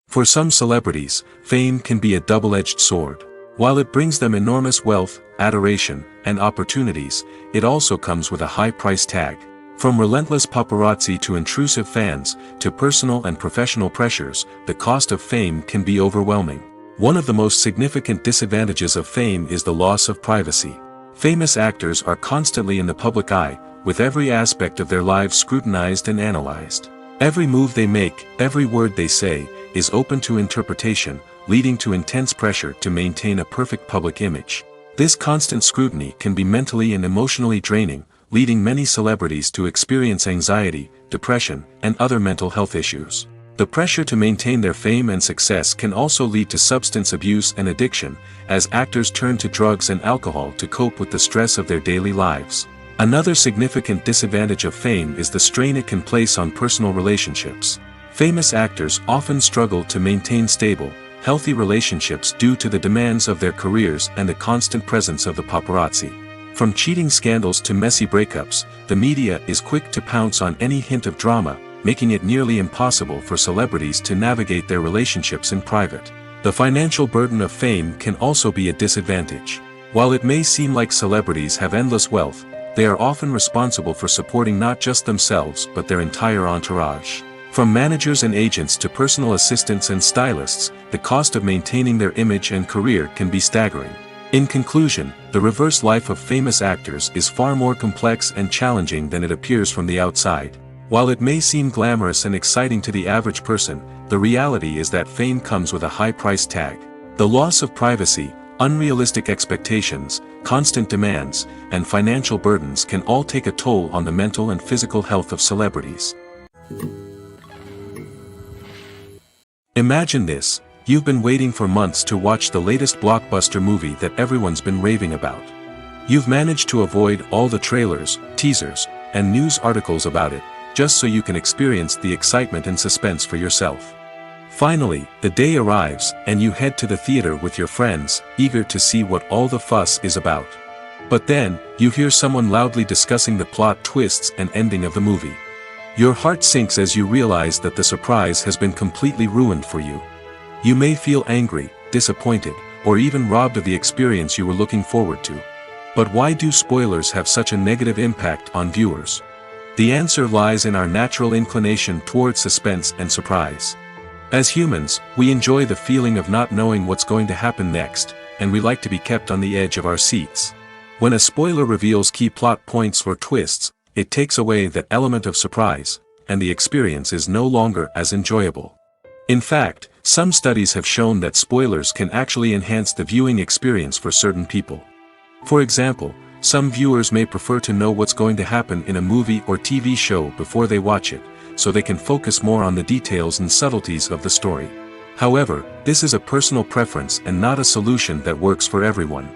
For some celebrities, fame can be a double-edged sword. While it brings them enormous wealth, adoration, and opportunities, it also comes with a high price tag. From relentless paparazzi to intrusive fans, to personal and professional pressures, the cost of fame can be overwhelming. One of the most significant disadvantages of fame is the loss of privacy. Famous actors are constantly in the public eye, with every aspect of their lives scrutinized and analyzed. Every move they make, every word they say, is open to interpretation, leading to intense pressure to maintain a perfect public image. This constant scrutiny can be mentally and emotionally draining, leading many celebrities to experience anxiety, depression, and other mental health issues. The pressure to maintain their fame and success can also lead to substance abuse and addiction, as actors turn to drugs and alcohol to cope with the stress of their daily lives. Another significant disadvantage of fame is the strain it can place on personal relationships. Famous actors often struggle to maintain stable, healthy relationships due to the demands of their careers and the constant presence of the paparazzi. From cheating scandals to messy breakups, the media is quick to pounce on any hint of drama, making it nearly impossible for celebrities to navigate their relationships in private. The financial burden of fame can also be a disadvantage. While it may seem like celebrities have endless wealth, they are often responsible for supporting not just themselves but their entire entourage. From managers and agents to personal assistants and stylists, the cost of maintaining their image and career can be staggering. In conclusion, the reverse life of famous actors is far more complex and challenging than it appears from the outside. While it may seem glamorous and exciting to the average person, the reality is that fame comes with a high price tag. The loss of privacy, unrealistic expectations, constant demands, and financial burdens can all take a toll on the mental and physical health of celebrities. Imagine this: you've been waiting for months to watch the latest blockbuster movie that everyone's been raving about. You've managed to avoid all the trailers, teasers, and news articles about it, just so you can experience the excitement and suspense for yourself. Finally, the day arrives, and you head to the theater with your friends, eager to see what all the fuss is about. But then, you hear someone loudly discussing the plot twists and ending of the movie. Your heart sinks as you realize that the surprise has been completely ruined for you. You may feel angry, disappointed, or even robbed of the experience you were looking forward to. But why do spoilers have such a negative impact on viewers? The answer lies in our natural inclination towards suspense and surprise. As humans, we enjoy the feeling of not knowing what's going to happen next, and we like to be kept on the edge of our seats. When a spoiler reveals key plot points or twists, it takes away that element of surprise, and the experience is no longer as enjoyable. In fact, some studies have shown that spoilers can actually enhance the viewing experience for certain people. For example, some viewers may prefer to know what's going to happen in a movie or TV show before they watch it, so they can focus more on the details and subtleties of the story. However, this is a personal preference and not a solution that works for everyone.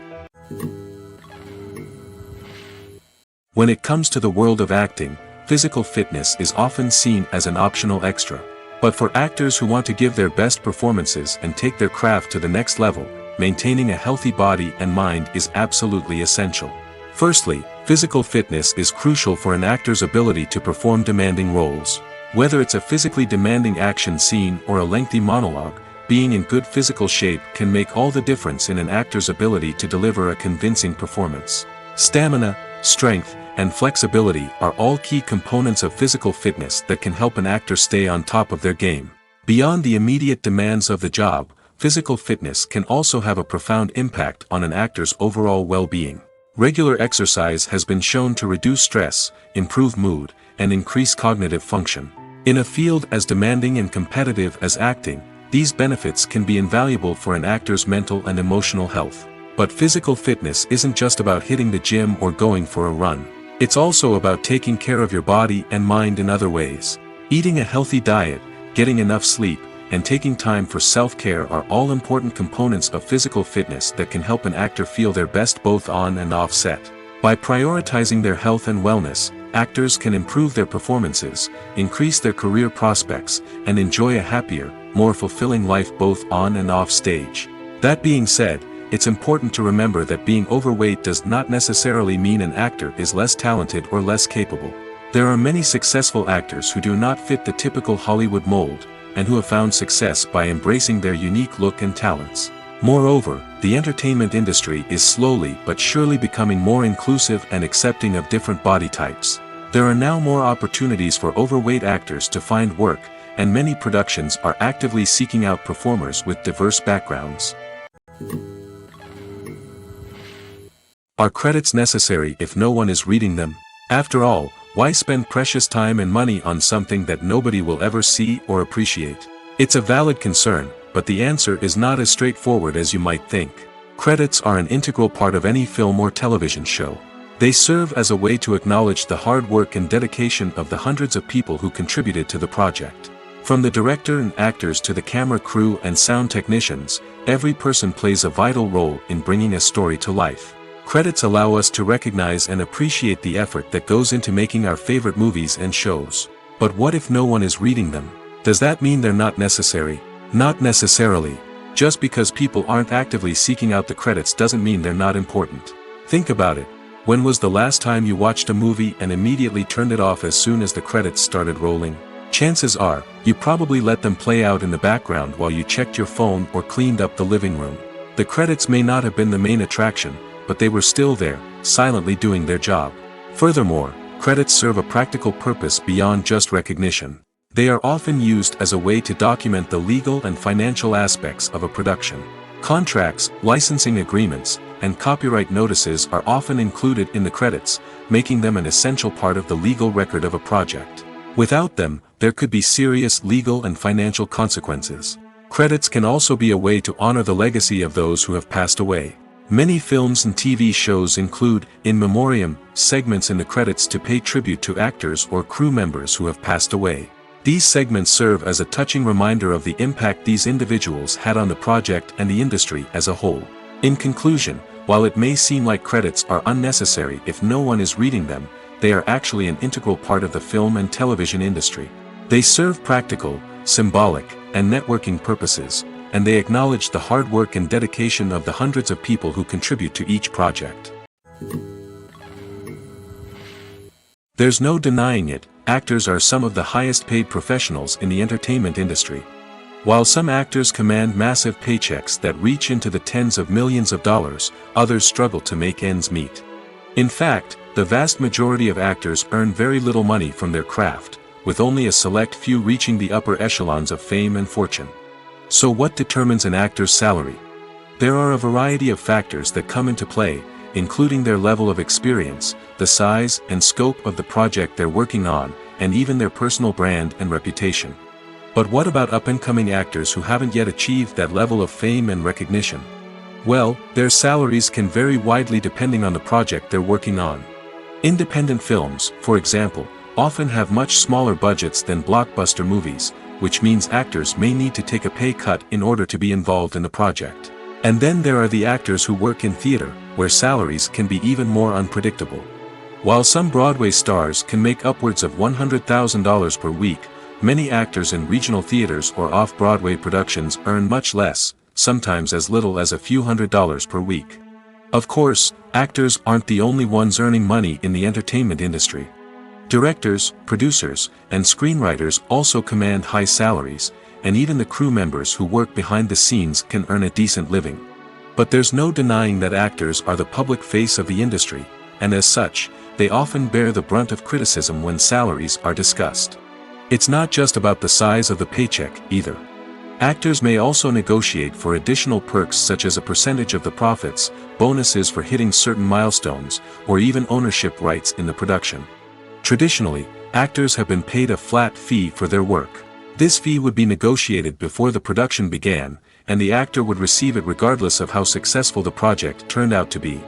When it comes to the world of acting, physical fitness is often seen as an optional extra. But for actors who want to give their best performances and take their craft to the next level, maintaining a healthy body and mind is absolutely essential. Firstly, physical fitness is crucial for an actor's ability to perform demanding roles. Whether it's a physically demanding action scene or a lengthy monologue, being in good physical shape can make all the difference in an actor's ability to deliver a convincing performance. Stamina, strength, and flexibility are all key components of physical fitness that can help an actor stay on top of their game. Beyond the immediate demands of the job, physical fitness can also have a profound impact on an actor's overall well-being. Regular exercise has been shown to reduce stress, improve mood, and increase cognitive function. In a field as demanding and competitive as acting, these benefits can be invaluable for an actor's mental and emotional health. But physical fitness isn't just about hitting the gym or going for a run. It's also about taking care of your body and mind in other ways. Eating a healthy diet, getting enough sleep, and taking time for self-care are all important components of physical fitness that can help an actor feel their best both on and off set. By prioritizing their health and wellness, actors can improve their performances, increase their career prospects, and enjoy a happier, more fulfilling life both on and off stage. That being said, it's important to remember that being overweight does not necessarily mean an actor is less talented or less capable. There are many successful actors who do not fit the typical Hollywood mold, and who have found success by embracing their unique look and talents. Moreover, the entertainment industry is slowly but surely becoming more inclusive and accepting of different body types. There are now more opportunities for overweight actors to find work, and many productions are actively seeking out performers with diverse backgrounds. Are credits necessary if no one is reading them? After all, why spend precious time and money on something that nobody will ever see or appreciate? It's a valid concern, but the answer is not as straightforward as you might think. Credits are an integral part of any film or television show. They serve as a way to acknowledge the hard work and dedication of the hundreds of people who contributed to the project. From the director and actors to the camera crew and sound technicians, every person plays a vital role in bringing a story to life. Credits allow us to recognize and appreciate the effort that goes into making our favorite movies and shows. But what if no one is reading them? Does that mean they're not necessary? Not necessarily. Just because people aren't actively seeking out the credits doesn't mean they're not important. Think about it. When was the last time you watched a movie and immediately turned it off as soon as the credits started rolling? Chances are, you probably let them play out in the background while you checked your phone or cleaned up the living room. The credits may not have been the main attraction, but they were still there, silently doing their job. Furthermore, credits serve a practical purpose beyond just recognition. They are often used as a way to document the legal and financial aspects of a production. Contracts, licensing agreements, and copyright notices are often included in the credits, making them an essential part of the legal record of a project. Without them, there could be serious legal and financial consequences. Credits can also be a way to honor the legacy of those who have passed away. Many films and TV shows include, in memoriam, segments in the credits to pay tribute to actors or crew members who have passed away. These segments serve as a touching reminder of the impact these individuals had on the project and the industry as a whole. In conclusion, while it may seem like credits are unnecessary if no one is reading them, they are actually an integral part of the film and television industry. They serve practical, symbolic, and networking purposes, and they acknowledge the hard work and dedication of the hundreds of people who contribute to each project. There's no denying it, actors are some of the highest paid professionals in the entertainment industry. While some actors command massive paychecks that reach into the tens of millions of dollars, others struggle to make ends meet. In fact, the vast majority of actors earn very little money from their craft, with only a select few reaching the upper echelons of fame and fortune. So what determines an actor's salary? There are a variety of factors that come into play, including their level of experience, the size and scope of the project they're working on, and even their personal brand and reputation. But what about up-and-coming actors who haven't yet achieved that level of fame and recognition? Well, their salaries can vary widely depending on the project they're working on. Independent films, for example, often have much smaller budgets than blockbuster movies, which means actors may need to take a pay cut in order to be involved in the project. And then there are the actors who work in theater, where salaries can be even more unpredictable. While some Broadway stars can make upwards of $100,000 per week, many actors in regional theaters or off-Broadway productions earn much less, sometimes as little as a few $100s per week. Of course, actors aren't the only ones earning money in the entertainment industry. Directors, producers, and screenwriters also command high salaries, and even the crew members who work behind the scenes can earn a decent living. But there's no denying that actors are the public face of the industry, and as such, they often bear the brunt of criticism when salaries are discussed. It's not just about the size of the paycheck, either. Actors may also negotiate for additional perks such as a percentage of the profits, bonuses for hitting certain milestones, or even ownership rights in the production. Traditionally, actors have been paid a flat fee for their work. This fee would be negotiated before the production began, and the actor would receive it regardless of how successful the project turned out to be.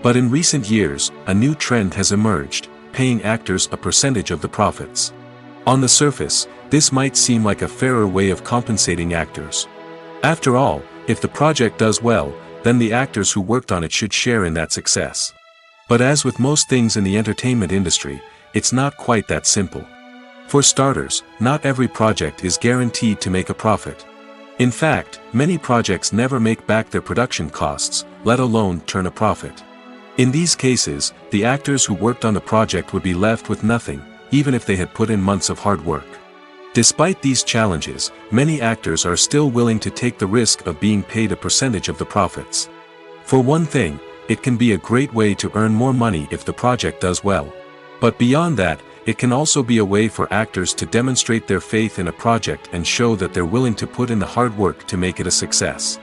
But in recent years, a new trend has emerged, paying actors a percentage of the profits. On the surface, this might seem like a fairer way of compensating actors. After all, if the project does well, then the actors who worked on it should share in that success. But as with most things in the entertainment industry, it's not quite that simple. For starters, not every project is guaranteed to make a profit. In fact, many projects never make back their production costs, let alone turn a profit. In these cases, the actors who worked on the project would be left with nothing, even if they had put in months of hard work. Despite these challenges, many actors are still willing to take the risk of being paid a percentage of the profits. For one thing, it can be a great way to earn more money if the project does well. But beyond that, it can also be a way for actors to demonstrate their faith in a project and show that they're willing to put in the hard work to make it a success.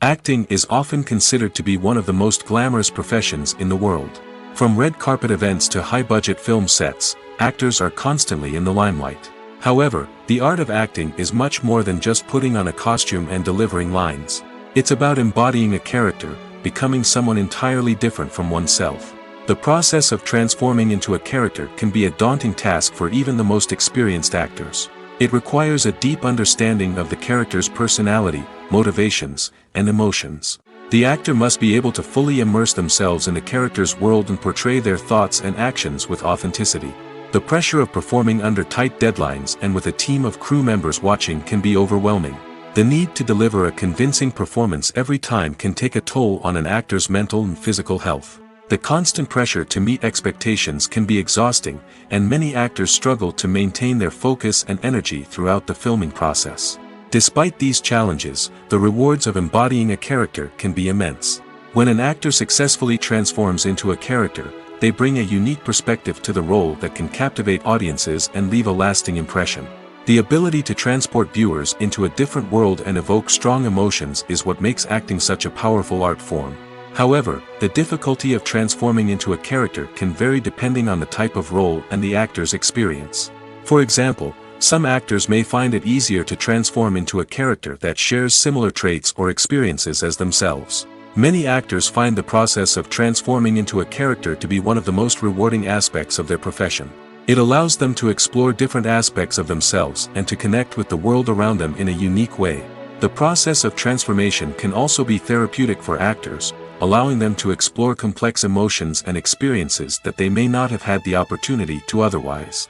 Acting is often considered to be one of the most glamorous professions in the world. From red carpet events to high-budget film sets, actors are constantly in the limelight. However, the art of acting is much more than just putting on a costume and delivering lines. It's about embodying a character, becoming someone entirely different from oneself. The process of transforming into a character can be a daunting task for even the most experienced actors. It requires a deep understanding of the character's personality, motivations, and emotions. The actor must be able to fully immerse themselves in the character's world and portray their thoughts and actions with authenticity. The pressure of performing under tight deadlines and with a team of crew members watching can be overwhelming. The need to deliver a convincing performance every time can take a toll on an actor's mental and physical health. The constant pressure to meet expectations can be exhausting, and many actors struggle to maintain their focus and energy throughout the filming process. Despite these challenges, the rewards of embodying a character can be immense. When an actor successfully transforms into a character, they bring a unique perspective to the role that can captivate audiences and leave a lasting impression. The ability to transport viewers into a different world and evoke strong emotions is what makes acting such a powerful art form. However, the difficulty of transforming into a character can vary depending on the type of role and the actor's experience. For example, some actors may find it easier to transform into a character that shares similar traits or experiences as themselves. Many actors find the process of transforming into a character to be one of the most rewarding aspects of their profession. It allows them to explore different aspects of themselves and to connect with the world around them in a unique way. The process of transformation can also be therapeutic for actors, allowing them to explore complex emotions and experiences that they may not have had the opportunity to otherwise.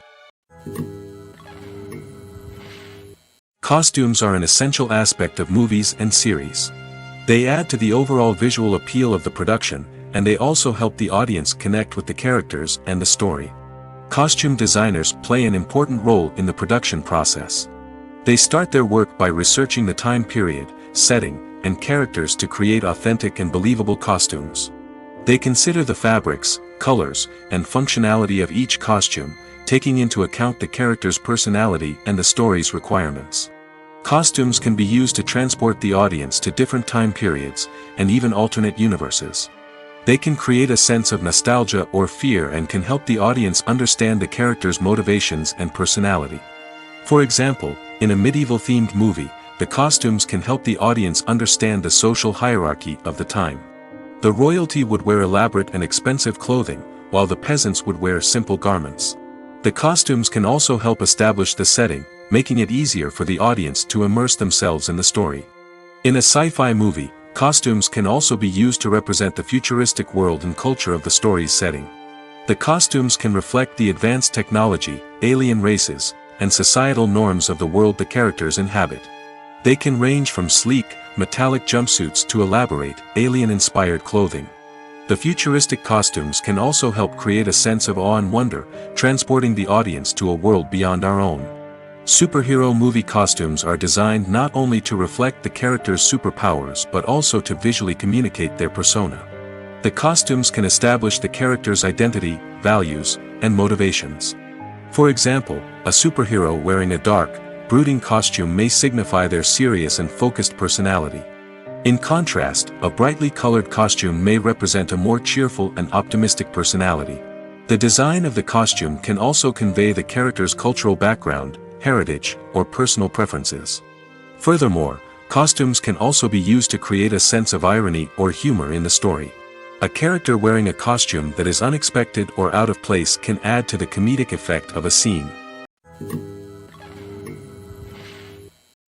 Costumes are an essential aspect of movies and series. They add to the overall visual appeal of the production, and they also help the audience connect with the characters and the story. Costume designers play an important role in the production process. They start their work by researching the time period, setting, and characters to create authentic and believable costumes. They consider the fabrics, colors, and functionality of each costume, taking into account the character's personality and the story's requirements. Costumes can be used to transport the audience to different time periods, and even alternate universes. They can create a sense of nostalgia or fear and can help the audience understand the character's motivations and personality. For example, in a medieval-themed movie, the costumes can help the audience understand the social hierarchy of the time. The royalty would wear elaborate and expensive clothing, while the peasants would wear simple garments. The costumes can also help establish the setting, making it easier for the audience to immerse themselves in the story. In a sci-fi movie, costumes can also be used to represent the futuristic world and culture of the story's setting. The costumes can reflect the advanced technology, alien races, and societal norms of the world the characters inhabit. They can range from sleek, metallic jumpsuits to elaborate, alien-inspired clothing. The futuristic costumes can also help create a sense of awe and wonder, transporting the audience to a world beyond our own. Superhero movie costumes are designed not only to reflect the character's superpowers but also to visually communicate their persona. The costumes can establish the character's identity, values, and motivations. For example, a superhero wearing a dark, brooding costume may signify their serious and focused personality. In contrast, a brightly colored costume may represent a more cheerful and optimistic personality. The design of the costume can also convey the character's cultural background, heritage, or personal preferences. Furthermore, costumes can also be used to create a sense of irony or humor in the story. A character wearing a costume that is unexpected or out of place can add to the comedic effect of a scene.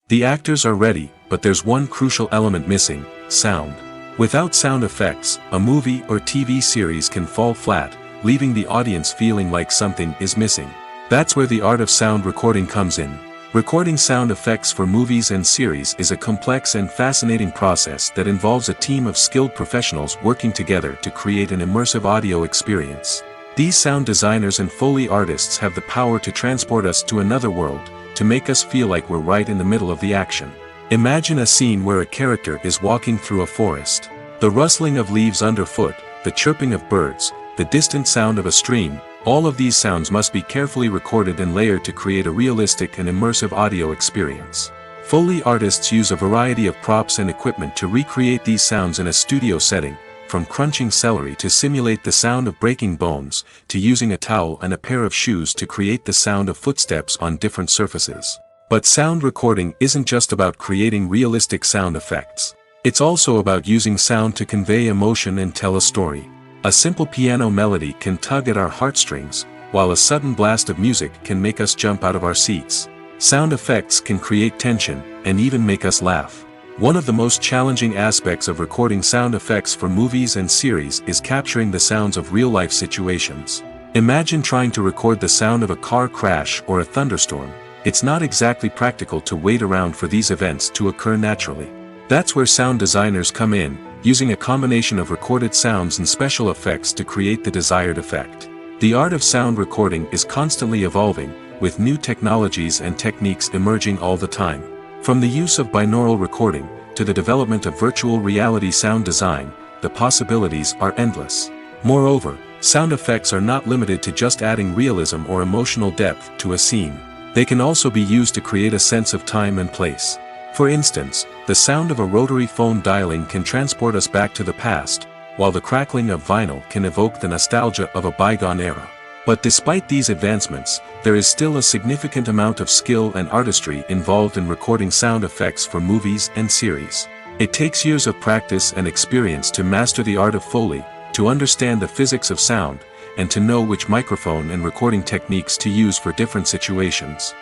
The actors are ready, but there's one crucial element missing: sound. Without sound effects, a movie or TV series can fall flat, leaving the audience feeling like something is missing. That's where the art of sound recording comes in. Recording sound effects for movies and series is a complex and fascinating process that involves a team of skilled professionals working together to create an immersive audio experience. These sound designers and Foley artists have the power to transport us to another world, to make us feel like we're right in the middle of the action. Imagine a scene where a character is walking through a forest. The rustling of leaves underfoot, the chirping of birds, the distant sound of a stream, all of these sounds must be carefully recorded and layered to create a realistic and immersive audio experience. Foley artists use a variety of props and equipment to recreate these sounds in a studio setting, from crunching celery to simulate the sound of breaking bones, to using a towel and a pair of shoes to create the sound of footsteps on different surfaces. But sound recording isn't just about creating realistic sound effects. It's also about using sound to convey emotion and tell a story. A simple piano melody can tug at our heartstrings, while a sudden blast of music can make us jump out of our seats. Sound effects can create tension, and even make us laugh. One of the most challenging aspects of recording sound effects for movies and series is capturing the sounds of real-life situations. Imagine trying to record the sound of a car crash or a thunderstorm. It's not exactly practical to wait around for these events to occur naturally. That's where sound designers come in, using a combination of recorded sounds and special effects to create the desired effect. The art of sound recording is constantly evolving, with new technologies and techniques emerging all the time. From the use of binaural recording, to the development of virtual reality sound design, the possibilities are endless. Moreover, Sound effects are not limited to just adding realism or emotional depth to a scene. They can also be used to create a sense of time and place. For instance, the sound of a rotary phone dialing can transport us back to the past, while the crackling of vinyl can evoke the nostalgia of a bygone era. But despite these advancements, there is still a significant amount of skill and artistry involved in recording sound effects for movies and series. It takes years of practice and experience to master the art of Foley, to understand the physics of sound, and to know which microphone and recording techniques to use for different situations.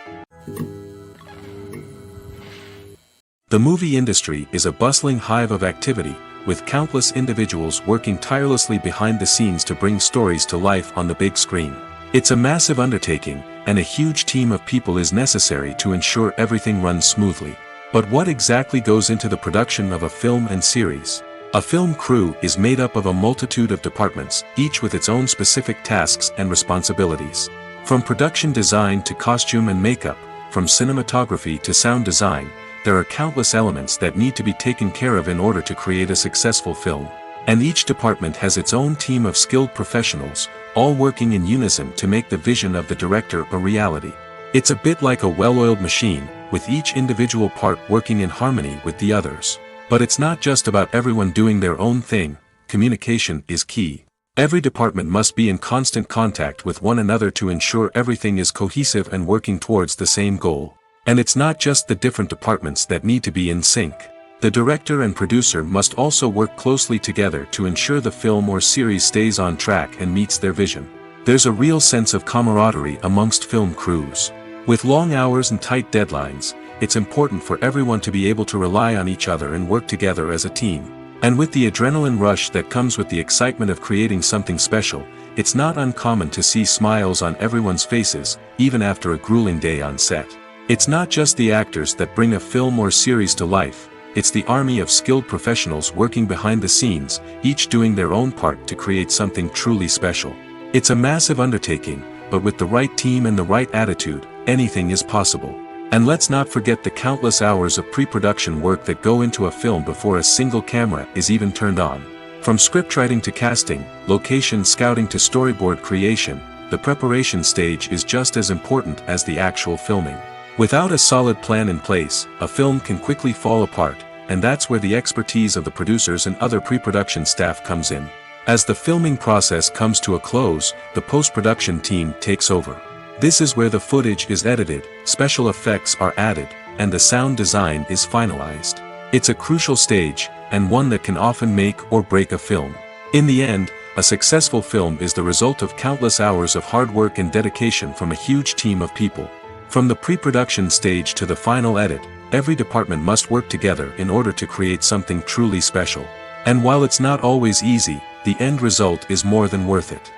The movie industry is a bustling hive of activity, with countless individuals working tirelessly behind the scenes to bring stories to life on the big screen. It's a massive undertaking, and a huge team of people is necessary to ensure everything runs smoothly. But what exactly goes into the production of a film and series? A film crew is made up of a multitude of departments, each with its own specific tasks and responsibilities. From production design to costume and makeup, from cinematography to sound design, there are countless elements that need to be taken care of in order to create a successful film. And each department has its own team of skilled professionals, all working in unison to make the vision of the director a reality. It's a bit like a well-oiled machine, with each individual part working in harmony with the others. But it's not just about everyone doing their own thing. Communication is key. Every department must be in constant contact with one another to ensure everything is cohesive and working towards the same goal. And it's not just the different departments that need to be in sync. The director and producer must also work closely together to ensure the film or series stays on track and meets their vision. There's a real sense of camaraderie amongst film crews. With long hours and tight deadlines, it's important for everyone to be able to rely on each other and work together as a team. And with the adrenaline rush that comes with the excitement of creating something special, it's not uncommon to see smiles on everyone's faces, even after a grueling day on set. It's not just the actors that bring a film or series to life, it's the army of skilled professionals working behind the scenes, each doing their own part to create something truly special. It's a massive undertaking, but with the right team and the right attitude, anything is possible. And let's not forget the countless hours of pre-production work that go into a film before a single camera is even turned on. From scriptwriting to casting, location scouting to storyboard creation, the preparation stage is just as important as the actual filming. Without a solid plan in place, a film can quickly fall apart, and that's where the expertise of the producers and other pre-production staff comes in. As the filming process comes to a close, the post-production team takes over. This is where the footage is edited, special effects are added, and the sound design is finalized. It's a crucial stage, and one that can often make or break a film. In the end, a successful film is the result of countless hours of hard work and dedication from a huge team of people. From the pre-production stage to the final edit, every department must work together in order to create something truly special. And while it's not always easy, the end result is more than worth it.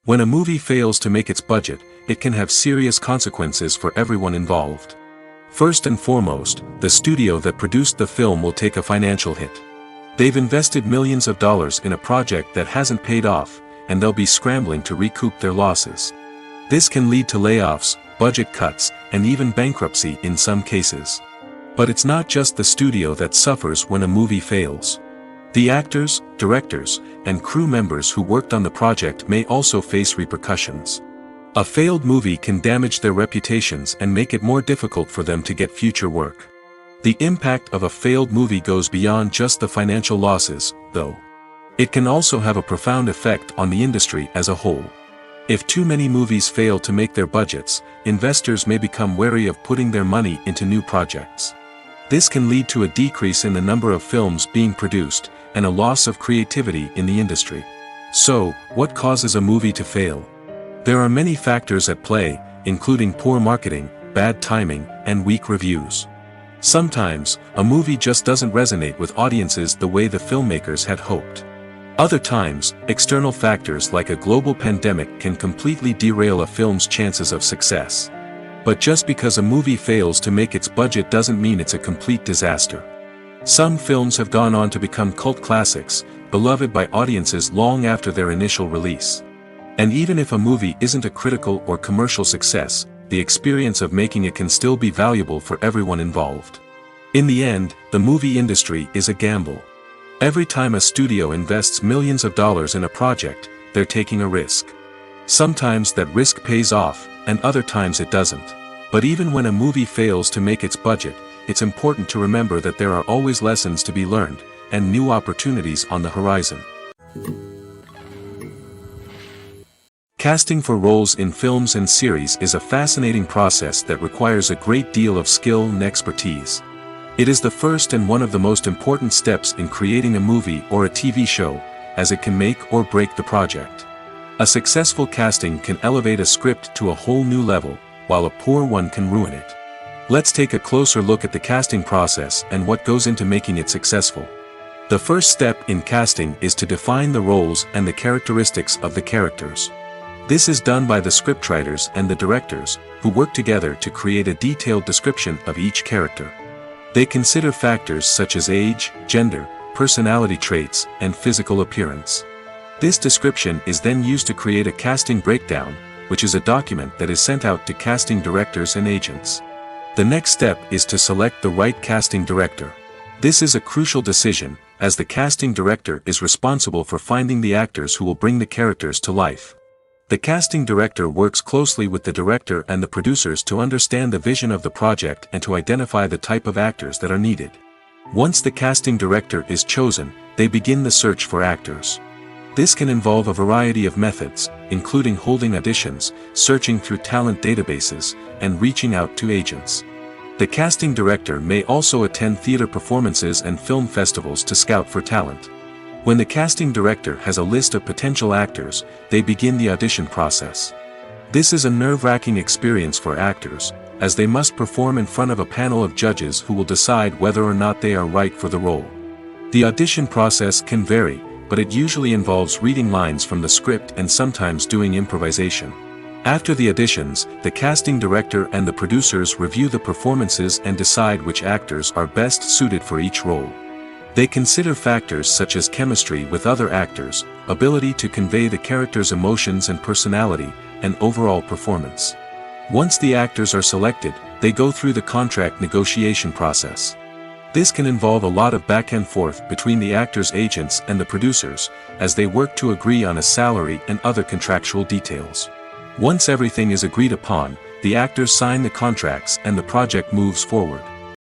When a movie fails to make its budget, it can have serious consequences for everyone involved. First and foremost, the studio that produced the film will take a financial hit. They've invested millions of dollars in a project that hasn't paid off, and they'll be scrambling to recoup their losses. This can lead to layoffs, budget cuts, and even bankruptcy in some cases. But it's not just the studio that suffers when a movie fails. The actors, directors, and crew members who worked on the project may also face repercussions. A failed movie can damage their reputations and make it more difficult for them to get future work. The impact of a failed movie goes beyond just the financial losses, though. It can also have a profound effect on the industry as a whole. If too many movies fail to make their budgets, investors may become wary of putting their money into new projects. This can lead to a decrease in the number of films being produced, and a loss of creativity in the industry. So, what causes a movie to fail? There are many factors at play, including poor marketing, bad timing, and weak reviews. Sometimes, a movie just doesn't resonate with audiences the way the filmmakers had hoped. Other times, external factors like a global pandemic can completely derail a film's chances of success. But just because a movie fails to make its budget doesn't mean it's a complete disaster. Some films have gone on to become cult classics, beloved by audiences long after their initial release. And even if a movie isn't a critical or commercial success, the experience of making it can still be valuable for everyone involved. In the end, the movie industry is a gamble. Every time a studio invests millions of dollars in a project, they're taking a risk. Sometimes that risk pays off, and other times it doesn't. But even when a movie fails to make its budget, it's important to remember that there are always lessons to be learned, and new opportunities on the horizon. Casting for roles in films and series is a fascinating process that requires a great deal of skill and expertise. It is the first and one of the most important steps in creating a movie or a TV show, as it can make or break the project. A successful casting can elevate a script to a whole new level, while a poor one can ruin it. Let's take a closer look at the casting process and what goes into making it successful. The first step in casting is to define the roles and the characteristics of the characters. This is done by the scriptwriters and the directors, who work together to create a detailed description of each character. They consider factors such as age, gender, personality traits, and physical appearance. This description is then used to create a casting breakdown, which is a document that is sent out to casting directors and agents. The next step is to select the right casting director. This is a crucial decision, as the casting director is responsible for finding the actors who will bring the characters to life. The casting director works closely with the director and the producers to understand the vision of the project and to identify the type of actors that are needed. Once the casting director is chosen, they begin the search for actors. This can involve a variety of methods, including holding auditions, searching through talent databases, and reaching out to agents. The casting director may also attend theater performances and film festivals to scout for talent. When the casting director has a list of potential actors, they begin the audition process. This is a nerve-wracking experience for actors, as they must perform in front of a panel of judges who will decide whether or not they are right for the role. The audition process can vary, but it usually involves reading lines from the script and sometimes doing improvisation. After the auditions, the casting director and the producers review the performances and decide which actors are best suited for each role. They consider factors such as chemistry with other actors, ability to convey the character's emotions and personality, and overall performance. Once the actors are selected, they go through the contract negotiation process. This can involve a lot of back and forth between the actors' agents and the producers, as they work to agree on a salary and other contractual details. Once everything is agreed upon, the actors sign the contracts and the project moves forward.